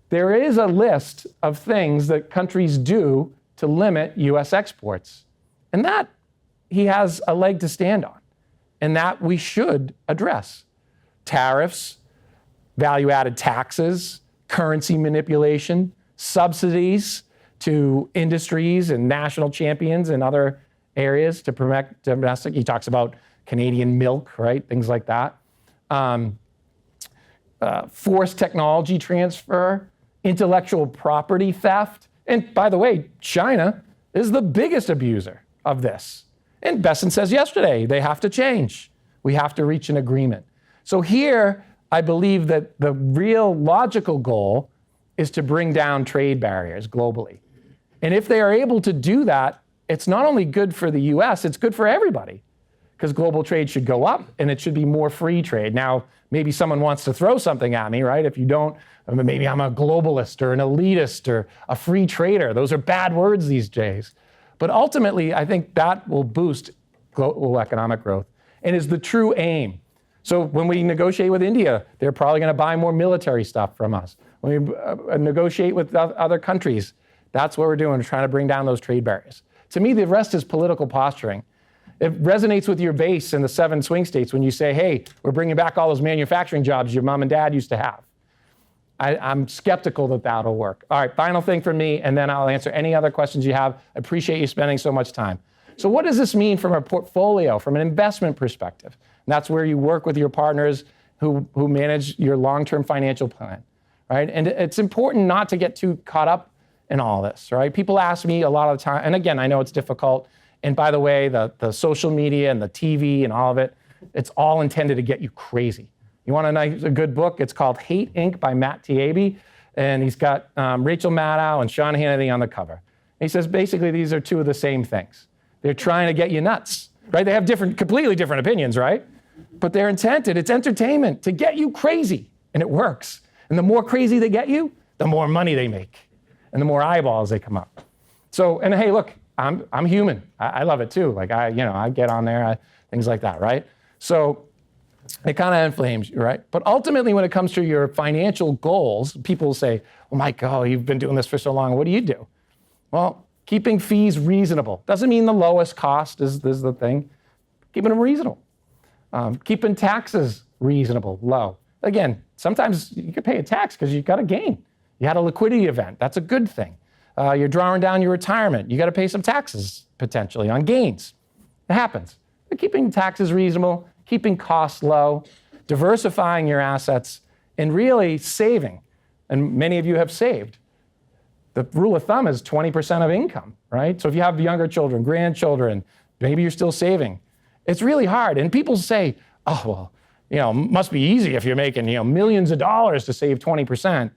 There is a list of things that countries do to limit US exports. And that he has a leg to stand on. And that we should address. Tariffs, value-added taxes, currency manipulation, subsidies to industries and national champions and other areas to promote domestic. He talks about Canadian milk, right? Things like that. Forced technology transfer, intellectual property theft. And by the way, China is the biggest abuser of this. And Besson says yesterday, they have to change. We have to reach an agreement. So here, I believe that the real logical goal is to bring down trade barriers globally. And if they are able to do that, it's not only good for the US, it's good for everybody. Because global trade should go up and it should be more free trade. Now, maybe someone wants to throw something at me, right? If you don't, maybe I'm a globalist or an elitist or a free trader. Those are bad words these days. But ultimately, I think that will boost global economic growth and is the true aim. So when we negotiate with India, they're probably going to buy more military stuff from us. When we negotiate with other countries, that's what we're doing, trying to bring down those trade barriers. To me, the rest is political posturing. It resonates with your base in the 7 swing states when you say, hey, we're bringing back all those manufacturing jobs your mom and dad used to have. I'm skeptical that that'll work. All right, final thing from me, and then I'll answer any other questions you have. I appreciate you spending so much time. So what does this mean from a portfolio, from an investment perspective? And that's where you work with your partners who manage your long-term financial plan. right? And it's important not to get too caught up in all this, right? People ask me a lot of the time, and again, I know it's difficult. And by the way, the social media and the TV and all of it, it's all intended to get you crazy. You want a good book? It's called Hate Inc. by Matt Taibbi. And he's got Rachel Maddow and Sean Hannity on the cover. And he says, basically, these are two of the same things. They're trying to get you nuts, right? They have completely different opinions, right? But they're intended, it's entertainment to get you crazy, and it works. And the more crazy they get you, the more money they make, and the more eyeballs they come up. So, and hey, look, I'm human. I love it too. Like I get on there, things like that, right? So it kind of inflames you, right? But ultimately, when it comes to your financial goals, people say, well, Mike, you've been doing this for so long. What do you do? Well, keeping fees reasonable. Doesn't mean the lowest cost is the thing. Keeping them reasonable. Keeping taxes reasonable, low. Again, sometimes you can pay a tax because you got a gain. You had a liquidity event. That's a good thing. You're drawing down your retirement. You got to pay some taxes potentially on gains. It happens. But keeping taxes reasonable, keeping costs low, diversifying your assets, and really saving. And many of you have saved. The rule of thumb is 20% of income, right? So if you have younger children, grandchildren, maybe you're still saving. It's really hard. And people say, oh, well, must be easy if you're making, millions of dollars to save 20%.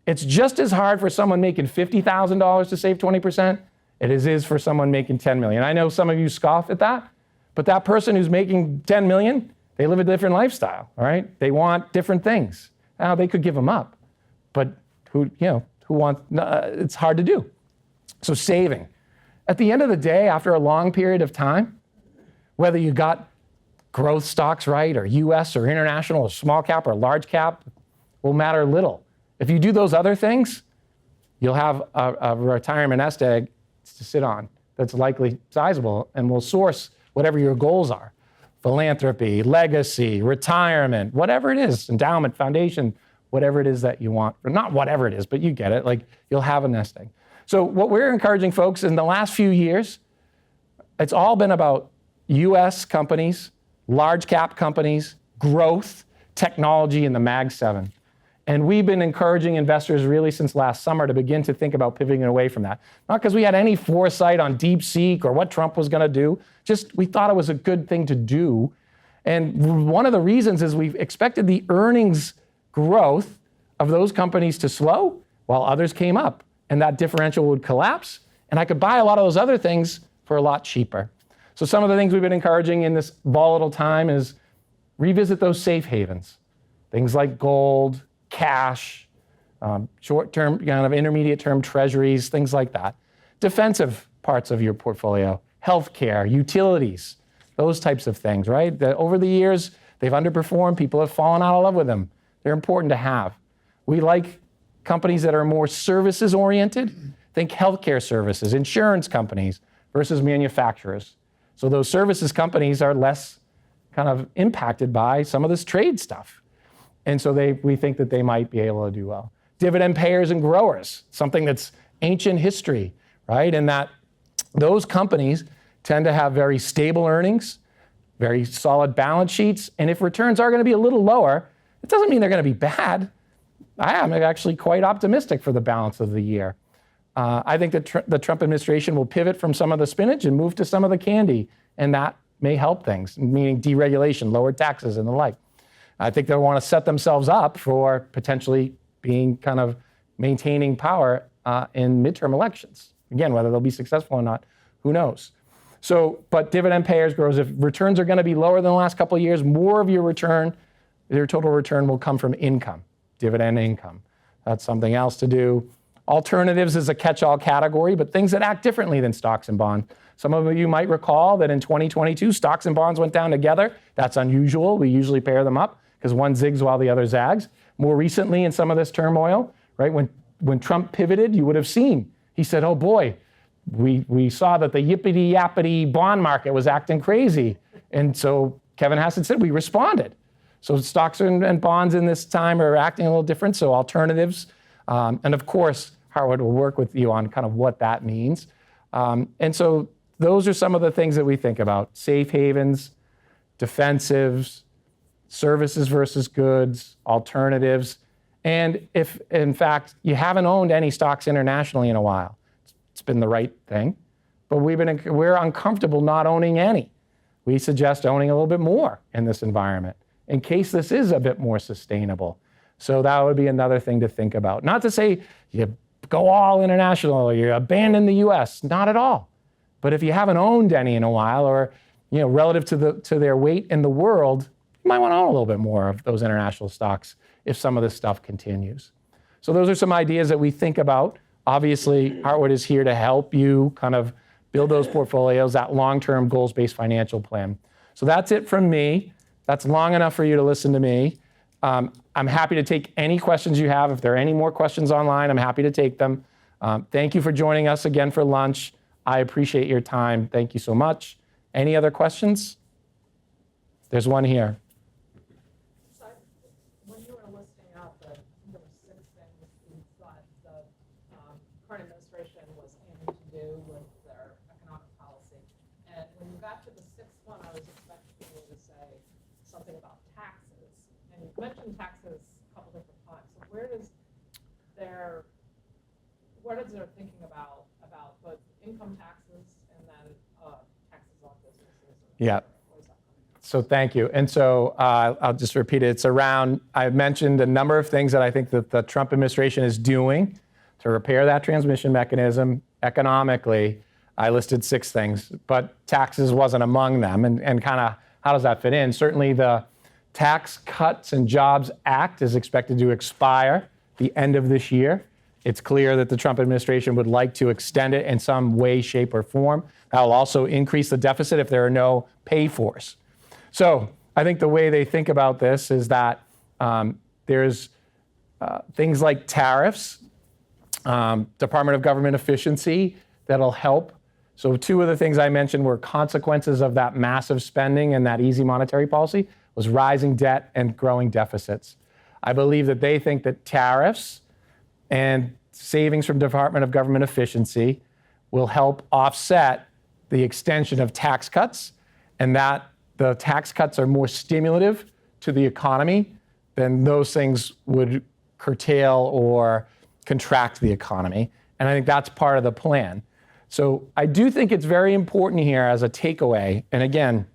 It's just as hard for someone making $50,000 to save 20% as it is for someone making 10 million. I know some of you scoff at that, but that person who's making 10 million, they live a different lifestyle, all right? They want different things. Now, they could give them up, but who wants, it's hard to do. So saving. At the end of the day, after a long period of time, whether you got growth stocks right, or US or international, or small cap or large cap, will matter little. If you do those other things, you'll have a retirement nest egg to sit on that's likely sizable and will source whatever your goals are. Philanthropy, legacy, retirement, whatever it is, endowment, foundation, whatever it is that you want. Or not whatever it is, but you get it. Like, you'll have a nest egg. So what we're encouraging folks in the last few years, it's all been about US companies, large cap companies, growth, technology, and the Mag 7. And we've been encouraging investors really since last summer to begin to think about pivoting away from that. Not because we had any foresight on DeepSeek or what Trump was going to do, just we thought it was a good thing to do. And one of the reasons is we expected the earnings growth of those companies to slow while others came up, and that differential would collapse, and I could buy a lot of those other things for a lot cheaper. So some of the things we've been encouraging in this volatile time is revisit those safe havens, things like gold, cash, short-term, kind of intermediate-term treasuries, things like that. Defensive parts of your portfolio, healthcare, utilities, those types of things, right? Over the years, they've underperformed. People have fallen out of love with them. They're important to have. We like companies that are more services-oriented. Think healthcare services, insurance companies versus manufacturers. So those services companies are less kind of impacted by some of this trade stuff. And so we think that they might be able to do well. Dividend payers and growers, something that's ancient history, right? And that those companies tend to have very stable earnings, very solid balance sheets. And if returns are going to be a little lower, it doesn't mean they're going to be bad. I am actually quite optimistic for the balance of the year. I think that the Trump administration will pivot from some of the spinach and move to some of the candy. And that may help things, meaning deregulation, lower taxes, and the like. I think they'll want to set themselves up for potentially being kind of maintaining power in midterm elections. Again, whether they'll be successful or not, who knows? So, but dividend payers grows. If returns are going to be lower than the last couple of years, more of your total return will come from income, dividend income. That's something else to do. Alternatives is a catch-all category, but things that act differently than stocks and bonds. Some of you might recall that in 2022, stocks and bonds went down together. That's unusual. We usually pair them up because one zigs while the other zags. More recently in some of this turmoil, right, when Trump pivoted, you would have seen, he said, oh boy, we saw that the yippity-yappity bond market was acting crazy. And so Kevin Hassett said, we responded. So stocks and bonds in this time are acting a little different, so alternatives. And of course, Heartwood will work with you on kind of what that means. And so those are some of the things that we think about. Safe havens, defensives, services versus goods, alternatives, And if, in fact, you haven't owned any stocks internationally in a while, it's been the right thing, but we're uncomfortable not owning any. We suggest owning a little bit more in this environment in case this is a bit more sustainable. So that would be another thing to think about. Not to say you go all international or you abandon the US, not at all. But if you haven't owned any in a while, or relative to their weight in the world, you might want to own a little bit more of those international stocks if some of this stuff continues. So those are some ideas that we think about. Obviously, Heartwood is here to help you kind of build those portfolios, that long-term goals-based financial plan. So that's it from me. That's long enough for you to listen to me. I'm happy to take any questions you have. If there are any more questions online, I'm happy to take them. Thank you for joining us again for lunch. I appreciate your time. Thank you so much. Any other questions? There's one here. So when you were listing out there were 6 things you thought the current administration was aiming to do with their economic policy. And when you got to the 6th one, I was expecting you to say something about taxes. And you mentioned taxes a couple different times. So what is their thinking about both income taxes and then taxes on businesses? Yeah. So thank you. And so I'll just repeat it. It's around, I mentioned a number of things that I think that the Trump administration is doing to repair that transmission mechanism economically. I listed 6 things, but taxes wasn't among them. And kind of how does that fit in? Certainly the Tax Cuts and Jobs Act is expected to expire the end of this year. It's clear that the Trump administration would like to extend it in some way, shape, or form. That will also increase the deficit if there are no pay-fors. So I think the way they think about this is that there's things like tariffs, Department of Government Efficiency that'll help. So 2 of the things I mentioned were consequences of that massive spending and that easy monetary policy was rising debt and growing deficits. I believe that they think that tariffs and savings from Department of Government Efficiency will help offset the extension of tax cuts, and that the tax cuts are more stimulative to the economy than those things would curtail or contract the economy. And I think that's part of the plan. So I do think it's very important here as a takeaway. And again,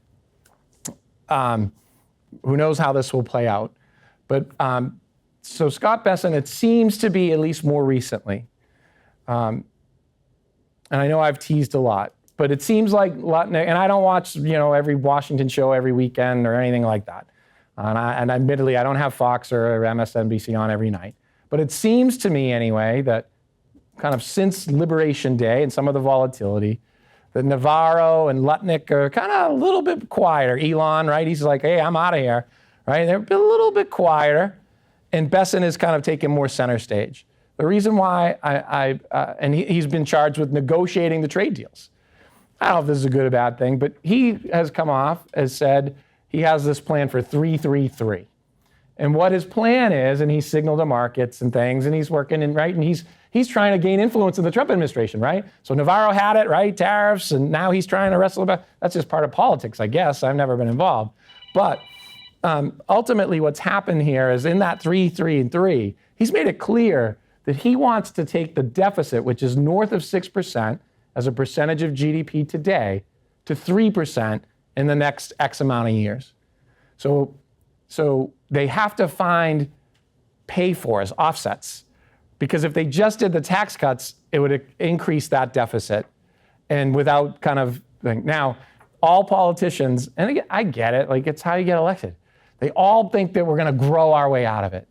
who knows how this will play out. But so Scott Bessent, it seems to be at least more recently, and I know I've teased a lot, but it seems like, and I don't watch every Washington show every weekend or anything like that. And admittedly, I don't have Fox or MSNBC on every night. But it seems to me anyway that kind of since Liberation Day and some of the volatility, that Navarro and Lutnick are kind of a little bit quieter. Elon, right? He's like, hey, I'm out of here, right? They're a little bit quieter. And Bessent is kind of taking more center stage. The reason why and he's been charged with negotiating the trade deals. I don't know if this is a good or bad thing, but he has come off as said he has this plan for 3-3-3. And what his plan is, and he's signaled to markets and things, and he's working in, right? And he's trying to gain influence in the Trump administration, right? So Navarro had it, right? Tariffs, and now he's trying to wrestle about, that's just part of politics, I guess. I've never been involved. But ultimately what's happened here is in that 3-3-3, he's made it clear that he wants to take the deficit, which is north of 6% as a percentage of GDP today, to 3% in the next X amount of years. So they have to find pay-fors, offsets, because if they just did the tax cuts, it would increase that deficit, and without kind of thing. Now, all politicians, and again, I get it, like it's how you get elected. They all think that we're going to grow our way out of it.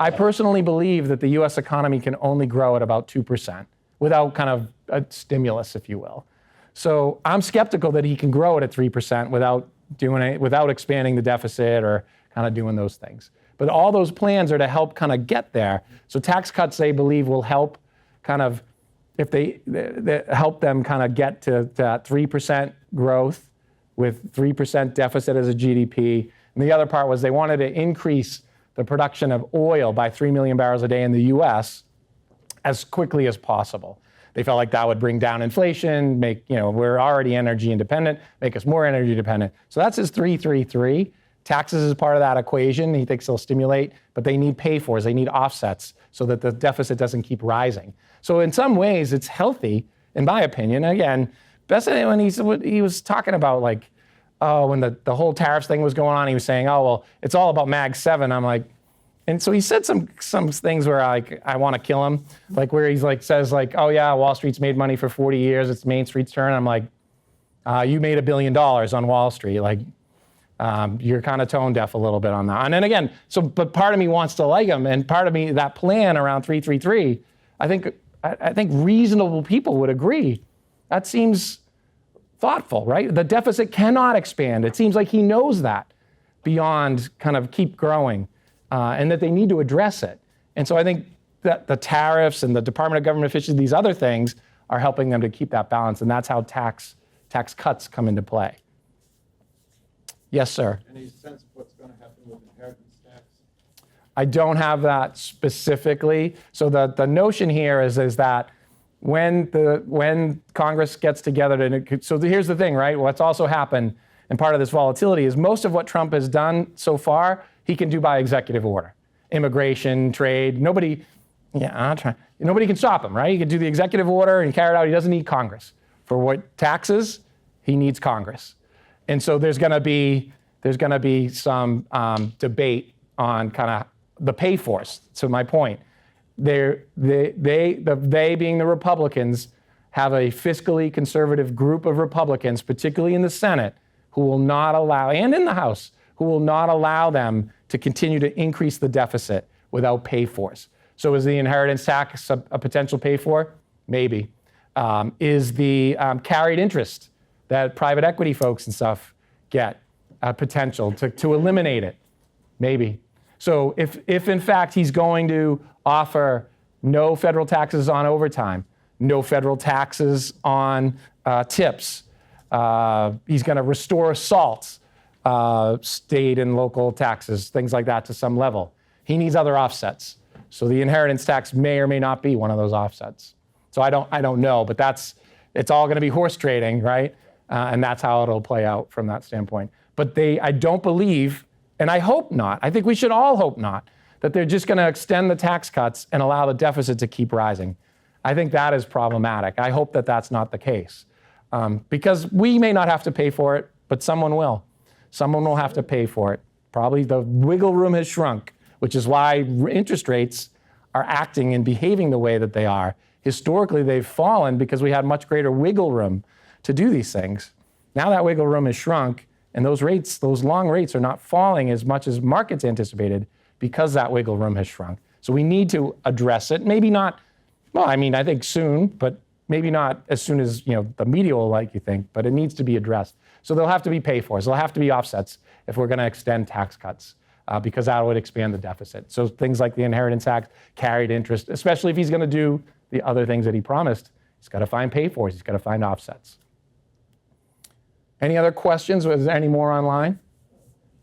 I personally believe that the US economy can only grow at about 2% without kind of a stimulus, if you will. So I'm skeptical that he can grow it at 3% without expanding the deficit or kind of doing those things. But all those plans are to help kind of get there. So tax cuts, they believe, will help kind of, if they help them kind of get to that 3% growth with 3% deficit as a GDP. And the other part was they wanted to increase the production of oil by 3 million barrels a day in the US as quickly as possible. They felt like that would bring down inflation, we're already energy independent, make us more energy dependent. So that's his 3-3-3. taxes is part of that equation. He thinks they'll stimulate, but they need pay-fors, they need offsets so that the deficit doesn't keep rising. So in some ways, it's healthy, in my opinion. Again, best when he was talking about like, oh, when the whole tariffs thing was going on, he was saying, oh, well, it's all about Mag 7. I'm like, and so he said some things where I want to kill him, like where he's like says like, oh yeah, Wall Street's made money for 40 years, it's Main Street's turn. I'm like, you made $1 billion on Wall Street, like you're kind of tone deaf a little bit on that. And then again, but part of me wants to like him, and part of me, that plan around 333, I think reasonable people would agree. That seems thoughtful, right? The deficit cannot expand. It seems like he knows that beyond kind of keep growing. And that they need to address it. And so I think that the tariffs and the Department of Government Efficiency, these other things, are helping them to keep that balance. And that's how tax cuts come into play. Yes, sir. Any sense of what's going to happen with inheritance tax? I don't have that specifically. So the notion here is that when Congress gets together so here's the thing, right? What's also happened, and part of this volatility, is most of what Trump has done so far, he can do by executive order. Immigration, trade, nobody can stop him, right? He can do the executive order and carry it out. He doesn't need Congress. For what taxes, he needs Congress. And so there's going to be some debate on kind of the pay force. So my point, they being the Republicans, have a fiscally conservative group of Republicans, particularly in the Senate, who will not allow, and in the House, who will not allow them to continue to increase the deficit without pay fors. So is the inheritance tax a potential pay for? Maybe. Is the carried interest that private equity folks and stuff get a potential to eliminate it? Maybe. So if in fact he's going to offer no federal taxes on overtime, no federal taxes on tips, he's going to restore SALT, state and local taxes, things like that to some level. He needs other offsets. So the inheritance tax may or may not be one of those offsets. So I don't know, but it's all going to be horse trading, right? And that's how it'll play out from that standpoint. But I don't believe, and I hope not, I think we should all hope not, that they're just going to extend the tax cuts and allow the deficit to keep rising. I think that is problematic. I hope that that's not the case. Because we may not have to pay for it, but someone will. Someone will have to pay for it. Probably the wiggle room has shrunk, which is why interest rates are acting and behaving the way that they are. Historically, they've fallen because we had much greater wiggle room to do these things. Now that wiggle room has shrunk, and those long rates are not falling as much as markets anticipated because that wiggle room has shrunk. So we need to address it. Maybe not, I think soon, but maybe not as soon as the media will like you think, but it needs to be addressed. So there'll have to be pay-fors. There'll have to be offsets if we're going to extend tax cuts because that would expand the deficit. So things like the inheritance tax, carried interest, especially if he's going to do the other things that he promised, he's got to find pay-fors. He's got to find offsets. Any other questions? Was there any more online?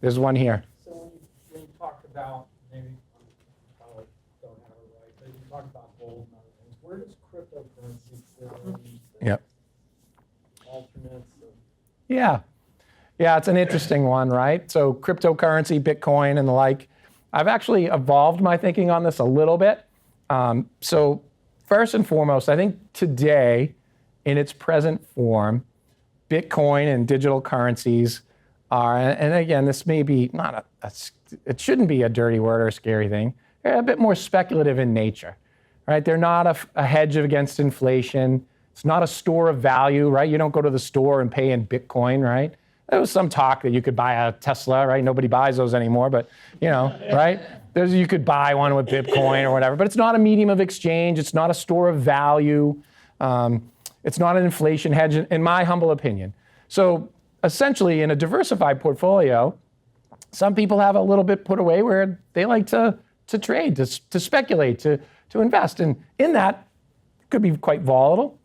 There's one here. So when you talked about, maybe I probably don't have it right, but you talked about gold and other things. Where does cryptocurrency fit in? Yep. Alternates? Yeah, it's an interesting one, right? So cryptocurrency, Bitcoin, and the like. I've actually evolved my thinking on this a little bit. So first and foremost, I think today, in its present form, Bitcoin and digital currencies are, and again, this may be not it shouldn't be a dirty word or a scary thing. They're a bit more speculative in nature, right? They're not a hedge against inflation. It's not a store of value, right? You don't go to the store and pay in Bitcoin, right? There was some talk that you could buy a Tesla, right? Nobody buys those anymore, but right? You could buy one with Bitcoin or whatever, but it's not a medium of exchange. It's not a store of value. It's not an inflation hedge, in my humble opinion. So essentially, in a diversified portfolio, some people have a little bit put away where they like to trade, to speculate, to invest. And in that, it could be quite volatile.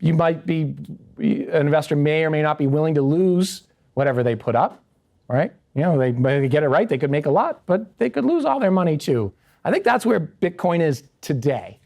You might be, an investor may or may not be willing to lose whatever they put up, right? They get it right, they could make a lot, but they could lose all their money too. I think that's where Bitcoin is today.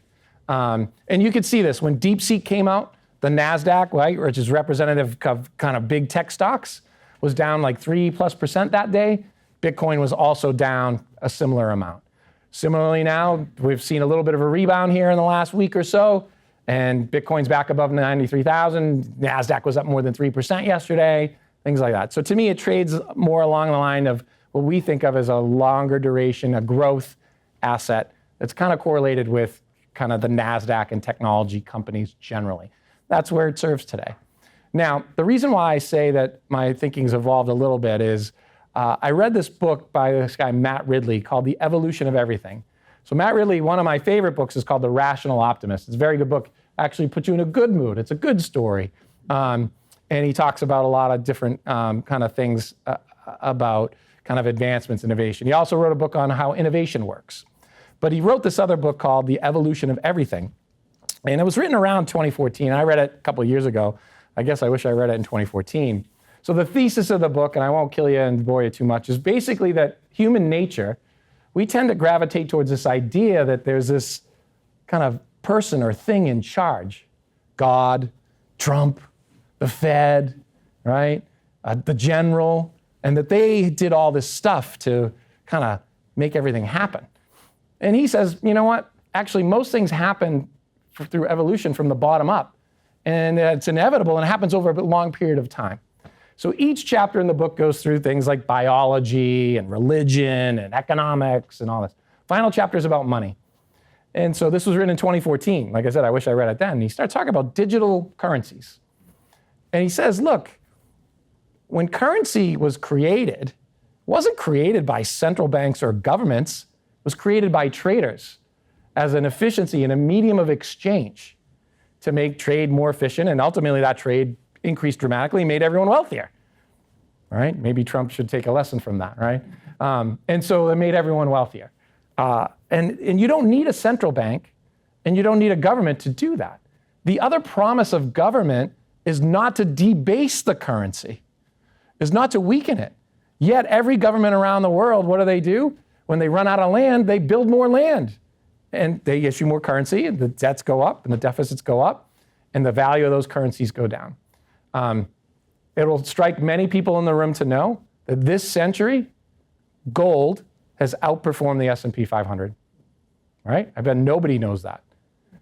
And you could see this when DeepSeek came out, the NASDAQ, right, which is representative of kind of big tech stocks, was down like 3+% that day, Bitcoin was also down a similar amount. Similarly now, we've seen a little bit of a rebound here in the last week or so, and Bitcoin's back above 93,000. NASDAQ was up more than 3% yesterday, things like that. So to me, it trades more along the line of what we think of as a longer duration, a growth asset that's kind of correlated with kind of the NASDAQ and technology companies generally. That's where it serves today. Now, the reason why I say that my thinking's evolved a little bit is I read this book by this guy, Matt Ridley, called The Evolution of Everything. So Matt Ridley, one of my favorite books is called The Rational Optimist. It's a very good book, actually puts you in a good mood. It's a good story. And he talks about a lot of different kind of things about kind of advancements, innovation. He also wrote a book on how innovation works. But he wrote this other book called The Evolution of Everything. And it was written around 2014. I read it a couple of years ago. I guess I wish I read it in 2014. So the thesis of the book, and I won't kill you and bore you too much, is basically that human nature, we tend to gravitate towards this idea that there's this kind of person or thing in charge. God, Trump, the Fed, right? The general, and that they did all this stuff to kind of make everything happen. And he says, you know what? Actually, most things happen through evolution from the bottom up. And it's inevitable and it happens over a long period of time. So each chapter in the book goes through things like biology and religion and economics and all this. Final chapter is about money. And so this was written in 2014. Like I said, I wish I read it then. And he starts talking about digital currencies. And he says, look, when currency was created, it wasn't created by central banks or governments. It was created by traders as an efficiency and a medium of exchange to make trade more efficient. And ultimately that trade increased dramatically, made everyone wealthier, right? Maybe Trump should take a lesson from that, right? And so it made everyone wealthier. And you don't need a central bank and you don't need a government to do that. The other promise of government is not to debase the currency, is not to weaken it. Yet every government around the world, what do? When they run out of land, they build more land and they issue more currency and the debts go up and the deficits go up and the value of those currencies go down. It will strike many people in the room to know that this century, gold has outperformed the S&P 500, right? I bet nobody knows that.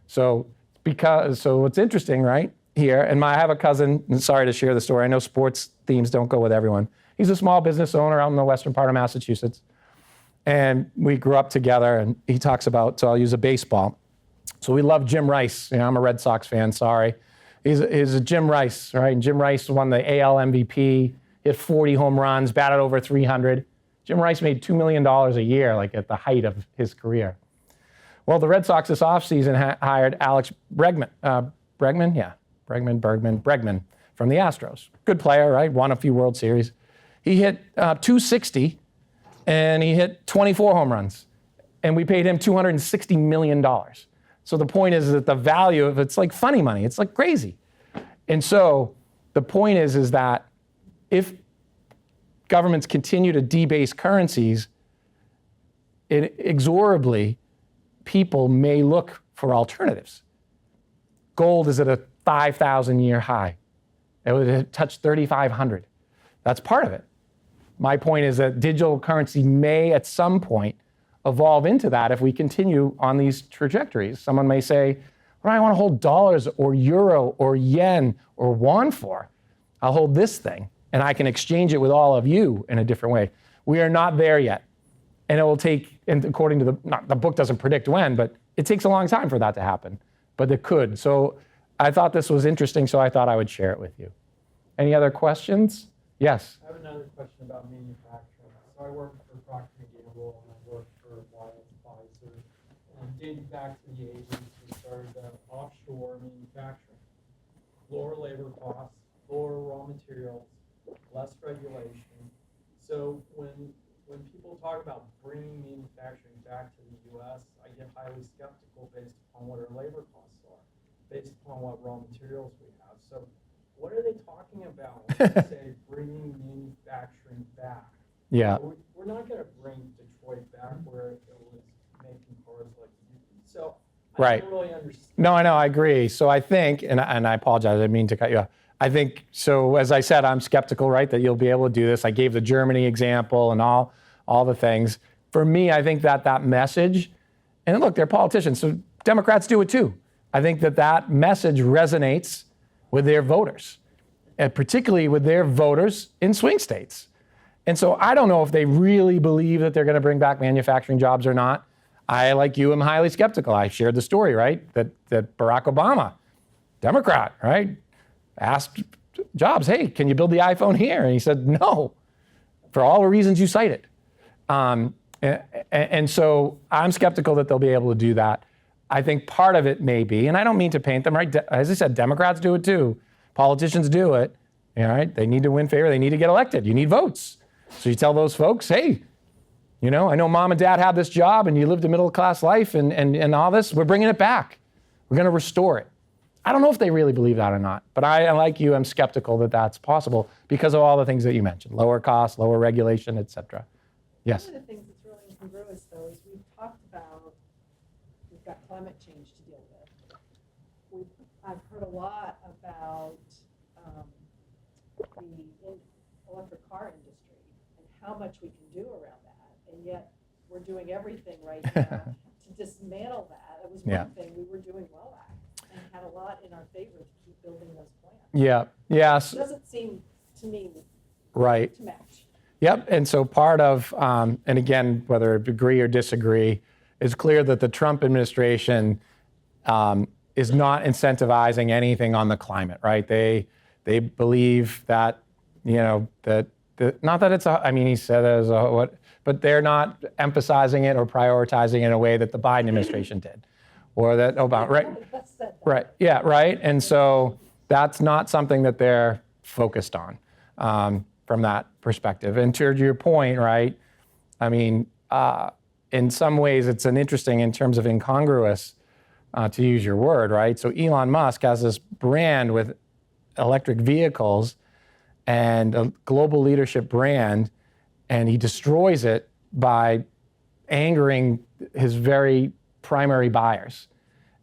So what's interesting, right, here, and I have a cousin, and sorry to share the story, I know sports themes don't go with everyone. He's a small business owner out in the western part of Massachusetts. And we grew up together, and he talks about, so I'll use a baseball. So we love Jim Rice. You know, I'm a Red Sox fan, sorry. He's a Jim Rice, right? And Jim Rice won the AL MVP, hit 40 home runs, batted over 300. Jim Rice made $2 million a year, like at the height of his career. Well, the Red Sox this offseason hired Alex Bregman. Bregman from the Astros. Good player, right? Won a few World Series. He hit 260, and he hit 24 home runs. And we paid him $260 million. So the point is that the value of it's like funny money. It's like crazy. And so the point is that if governments continue to debase currencies, inexorably, people may look for alternatives. Gold is at a 5,000-year high. It would touch 3,500. That's part of it. My point is that digital currency may at some point evolve into that if we continue on these trajectories. Someone may say, what do I want to hold dollars or euro or yen or won for? I'll hold this thing and I can exchange it with all of you in a different way. We are not there yet. And it will take, and according to the book doesn't predict when, but it takes a long time for that to happen. But it could. So I thought this was interesting, so I thought I would share it with you. Any other questions? Yes? I have another question about manufacturing. So I work for Procter & Gamble and I work for Pfizer. And dating back to the 80s, we started offshore manufacturing. Lower labor costs, lower raw materials, less regulation. So when people talk about bringing manufacturing back to the U.S., I get highly skeptical based upon what our labor costs are, based upon what raw materials we have. So what are they talking about when they say bringing manufacturing back? Yeah. We're not going to bring Detroit back where it was making cars like you. So I Right. don't really understand. No, I know, I agree. So I think, and I apologize, I didn't mean to cut you off. I think, so as I said, I'm skeptical, right, that you'll be able to do this. I gave the Germany example and all the things. For me, I think that message, and look, they're politicians, so Democrats do it too. I think that message resonates with their voters, and particularly with their voters in swing states. And so I don't know if they really believe that they're going to bring back manufacturing jobs or not. I, like you, am highly skeptical. I shared the story, right, that Barack Obama, Democrat, right, asked Jobs, hey, can you build the iPhone here? And he said, no, for all the reasons you cited. And so I'm skeptical that they'll be able to do that. I think part of it may be, and I don't mean to paint them, right? As I said, Democrats do it too. Politicians do it, all right? They need to win favor. They need to get elected. You need votes. So you tell those folks, hey, you know, I know mom and dad had this job and you lived a middle-class life and all this. We're bringing it back. We're going to restore it. I don't know if they really believe that or not, but I, like you, am skeptical that that's possible because of all the things that you mentioned, lower costs, lower regulation, et cetera. Yes? One of the things that's really incongruous, though, is we've talked about, we've got climate change to deal with. I've heard a lot about the electric car industry and how much we can do around that, and yet we're doing everything right now to dismantle that. It was one thing we were doing well at and had a lot in our favor to keep building those plants. Yeah. Yes. It doesn't seem to me right to match. Yep. And so part of, and again, whether agree or disagree, it's clear that the Trump administration is not incentivizing anything on the climate, right? They believe that, you know, that not that it's a, I mean, he said it as a what, but they're not emphasizing it or prioritizing it in a way that the Biden administration did, or that Obama, right? Right. Yeah. Right. And so that's not something that they're focused on from that perspective. And to your point, right? I mean, in some ways, it's an interesting in terms of incongruous, to use your word, right? So Elon Musk has this brand with electric vehicles and a global leadership brand, and he destroys it by angering his very primary buyers.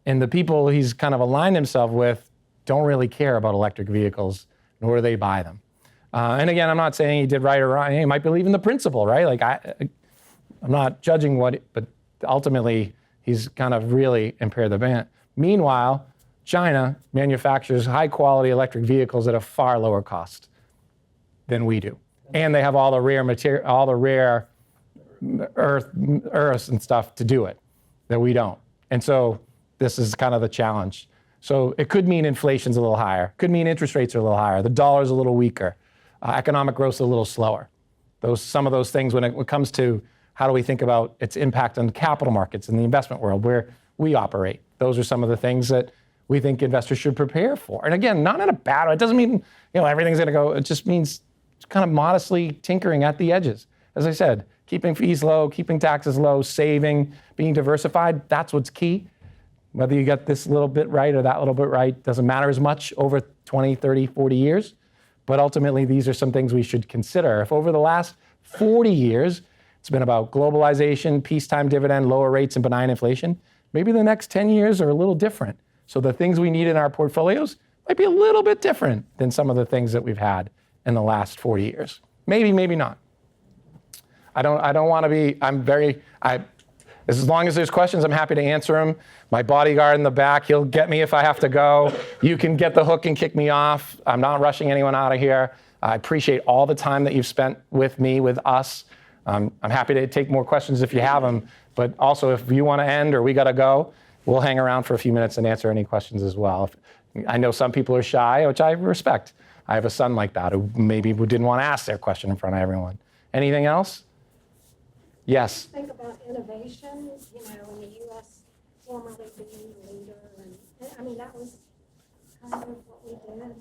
And the people he's kind of aligned himself with don't really care about electric vehicles, nor do they buy them. And again, I'm not saying he did right or wrong. He might believe in the principle, right? Like I'm not judging but ultimately he's kind of really impaired the brand. Meanwhile, China manufactures high quality electric vehicles at a far lower cost than we do. And they have all the rare material, all the rare earths and stuff to do it that we don't. And so this is kind of the challenge. So it could mean inflation's a little higher, could mean interest rates are a little higher, the dollar's a little weaker, economic growth's a little slower. Some of those things when it comes to how do we think about its impact on capital markets and the investment world where we operate. Those are some of the things that we think investors should prepare for. And again, not in a bad way. It doesn't mean, you know, everything's going to go. It just means kind of modestly tinkering at the edges. As I said, keeping fees low, keeping taxes low, saving, being diversified, that's what's key. Whether you get this little bit right or that little bit right doesn't matter as much over 20, 30, 40 years. But ultimately, these are some things we should consider. If over the last 40 years, it's been about globalization, peacetime dividend, lower rates, and benign inflation, maybe the next 10 years are a little different. So the things we need in our portfolios might be a little bit different than some of the things that we've had in the last 40 years. Maybe, maybe not. I don't want to be, as long as there's questions, I'm happy to answer them. My bodyguard in the back, he'll get me if I have to go. You can get the hook and kick me off. I'm not rushing anyone out of here. I appreciate all the time that you've spent with me, with us. I'm happy to take more questions if you have them, but also if you want to end or we got to go, we'll hang around for a few minutes and answer any questions as well. I know some people are shy, which I respect. I have a son like that who maybe didn't want to ask their question in front of everyone. Anything else? Yes. Think about innovation, you know, in the U.S. formerly being the leader, and I mean, that was kind of what we did.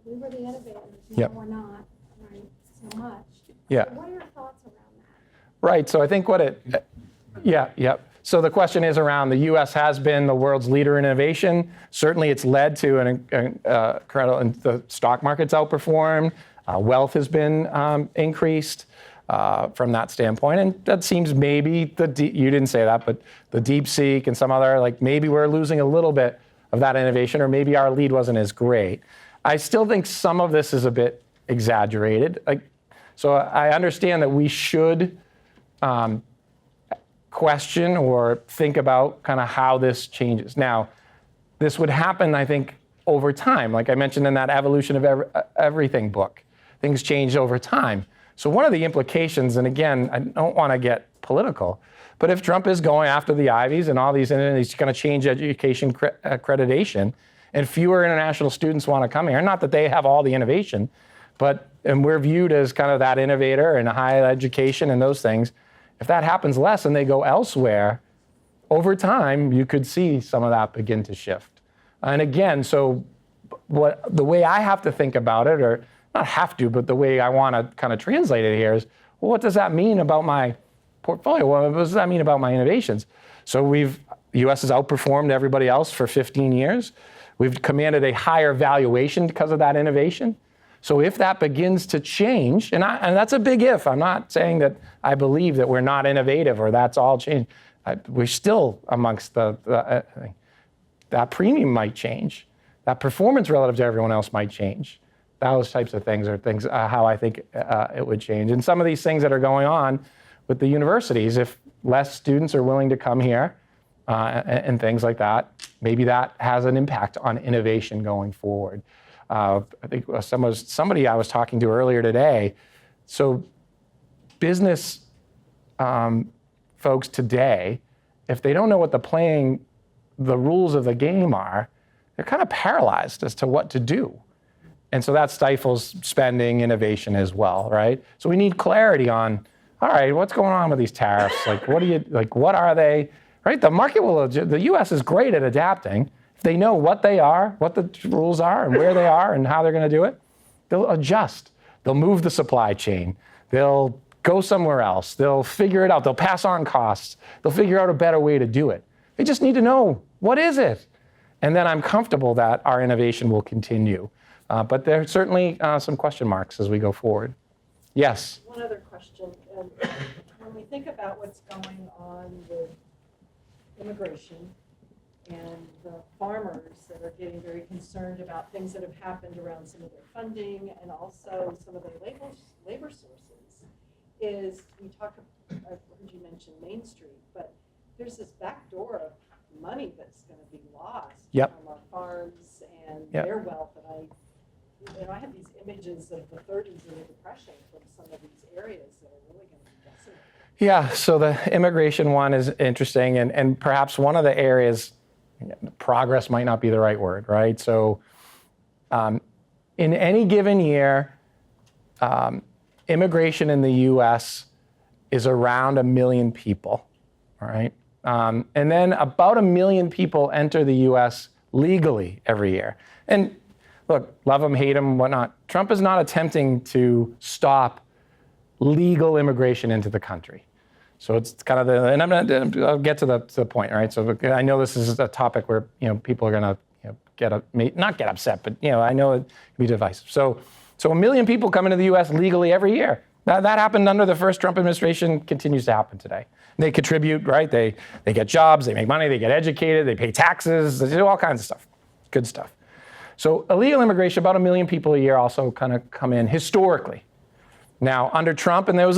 We were the innovators, now we're not, right, so much. Yeah. So what are your thoughts around that? Right, so I think So the question is around the U.S. has been the world's leader in innovation. Certainly it's led to the stock market's outperformed, wealth has been increased from that standpoint. And that seems maybe, you didn't say that, but the DeepSeek and some other, like maybe we're losing a little bit of that innovation or maybe our lead wasn't as great. I still think some of this is a bit exaggerated. So I understand that we should question or think about kind of how this changes. Now, this would happen, I think, over time. Like I mentioned in that Evolution of Everything book, things change over time. So one of the implications, and again, I don't want to get political, but if Trump is going after the Ivies and all these, and he's going to change education accreditation, and fewer international students want to come here, not that they have all the innovation, and we're viewed as kind of that innovator and higher education and those things, if that happens less and they go elsewhere, over time, you could see some of that begin to shift. And again, so the way I have to think about it, or not have to, but the way I want to kind of translate it here is, well, what does that mean about my portfolio? Well, what does that mean about my innovations? So the U.S. has outperformed everybody else for 15 years. We've commanded a higher valuation because of that innovation. So if that begins to change, and that's a big if, I'm not saying that I believe that we're not innovative or that's all changed. We're still amongst that premium might change. That performance relative to everyone else might change. Those types of things are things how I think it would change. And some of these things that are going on with the universities, if less students are willing to come here and things like that, maybe that has an impact on innovation going forward. I think somebody I was talking to earlier today, so business folks today, if they don't know what the rules of the game are, they're kind of paralyzed as to what to do. And so that stifles spending, innovation as well, right? So we need clarity on, all right, what's going on with these tariffs? What are they, right? The market the US is great at adapting. If they know what they are, what the rules are, and where they are, and how they're going to do it, they'll adjust. They'll move the supply chain. They'll go somewhere else. They'll figure it out. They'll pass on costs. They'll figure out a better way to do it. They just need to know, what is it? And then I'm comfortable that our innovation will continue. But there are certainly some question marks as we go forward. Yes? One other question. When we think about what's going on with immigration and the farmers that are getting very concerned about things that have happened around some of their funding and also some of their labor sources, is I've heard you mention Main Street, but there's this back door of money that's going to be lost from our farms and their wealth. And I have these images of the 30s and the Depression from some of these areas that are really going to be decimated. Yeah, so the immigration one is interesting, and perhaps one of the areas, progress might not be the right word, right? So in any given year, immigration in the US is around 1 million people, all right? And then about 1 million people enter the US legally every year. And look, love them, hate them, whatnot. Trump is not attempting to stop legal immigration into the country. So it's kind of I'll get to the point, right? So I know this is a topic where people are going to not get upset, but I know it can be divisive. So 1 million people come into the U.S. legally every year. That happened under the first Trump administration. Continues to happen today. They contribute, right? They get jobs, they make money, they get educated, they pay taxes, they do all kinds of stuff. Good stuff. So illegal immigration, about 1 million people a year also kind of come in historically. Now, under Trump, and there was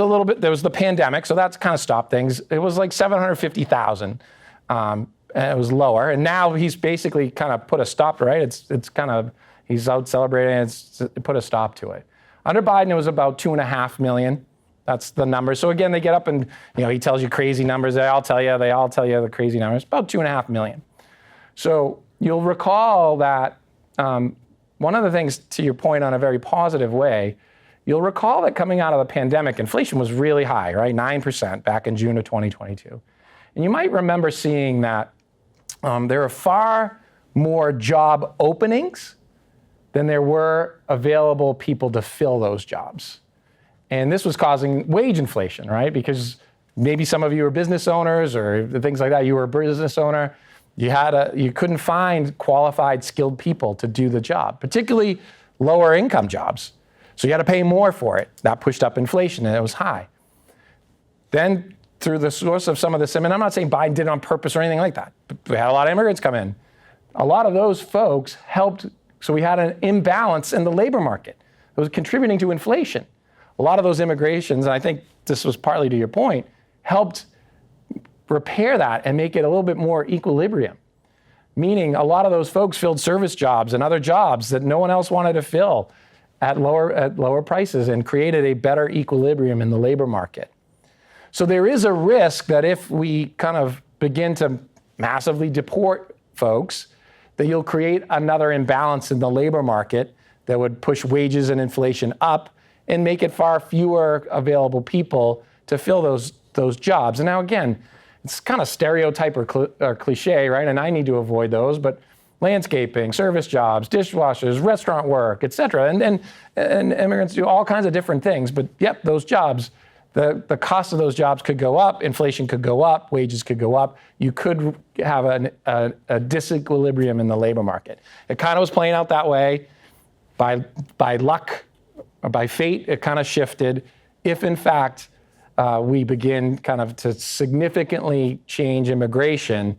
the pandemic, so that's kind of stopped things. It was like 750,000, and it was lower. And now he's basically kind of put a stop, right? It's kind of, he's out celebrating, it's put a stop to it. Under Biden, it was about 2.5 million. That's the number. So again, they get up and, he tells you crazy numbers. They all tell you the crazy numbers, about 2.5 million. So you'll recall that one of the things, to your point, on a very positive way, you'll recall that coming out of the pandemic, inflation was really high, right? 9% back in June of 2022. And you might remember seeing that there are far more job openings than there were available people to fill those jobs. And this was causing wage inflation, right? Because maybe some of you are business owners or things like that. You were a business owner. You couldn't find qualified, skilled people to do the job, particularly lower income jobs. So you had to pay more for it. That pushed up inflation, and it was high. Then, through the source of some of this, and I'm not saying Biden did it on purpose or anything like that, but we had a lot of immigrants come in. A lot of those folks helped So we had an imbalance in the labor market. It was contributing to inflation. A lot of those immigrations, and I think this was partly to your point, helped repair that and make it a little bit more equilibrium. Meaning a lot of those folks filled service jobs and other jobs that no one else wanted to fill at lower prices and created a better equilibrium in the labor market. So there is a risk that if we kind of begin to massively deport folks, that you'll create another imbalance in the labor market that would push wages and inflation up and make it far fewer available people to fill those jobs. And now again, it's kind of stereotype or cliche, right? And I need to avoid those, but landscaping, service jobs, dishwashers, restaurant work, et cetera. And immigrants do all kinds of different things, but yep, those jobs, the cost of those jobs could go up, inflation could go up, wages could go up. You could have a disequilibrium in the labor market. It kind of was playing out that way. By luck or by fate, it kind of shifted. If in fact we begin kind of to significantly change immigration,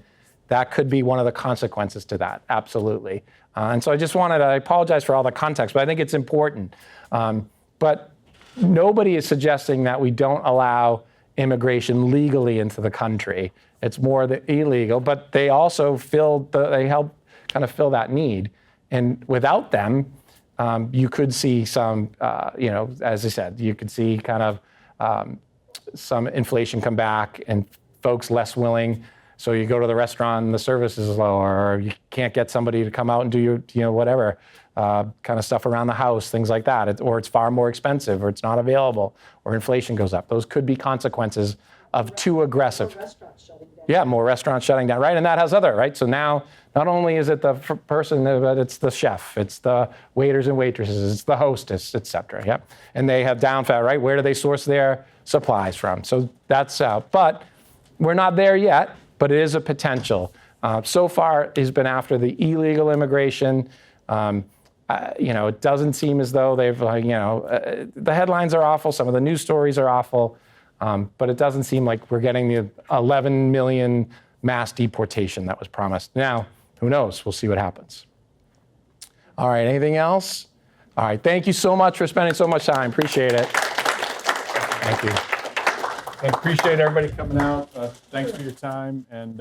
that could be one of the consequences to that, absolutely. And so I apologize for all the context, but I think it's important. But nobody is suggesting that we don't allow immigration legally into the country. It's more the illegal, but they also they help kind of fill that need. And without them, you could see some, as I said, you could see kind of some inflation come back and folks less willing. So you go to the restaurant and the service is lower, or you can't get somebody to come out and do your, whatever, kind of stuff around the house, things like that. Or it's far more expensive, or it's not available, or inflation goes up. Those could be consequences of too aggressive. Restaurants shutting down. Yeah, more restaurants shutting down, right? And that has right? So now, not only is it the person, but it's the chef, it's the waiters and waitresses, it's the hostess, et cetera, yep. And they have down fat, right? Where do they source their supplies from? So that's out. But we're not there yet, but it is a potential. So far, it's been after the illegal immigration. It doesn't seem as though they've, the headlines are awful, some of the news stories are awful, but it doesn't seem like we're getting the 11 million mass deportation that was promised. Now, who knows? We'll see what happens. All right, anything else? All right, thank you so much for spending so much time. Appreciate it. Thank you. I appreciate everybody coming out. Thanks for your time, and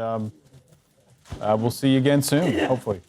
we'll see you again soon, hopefully.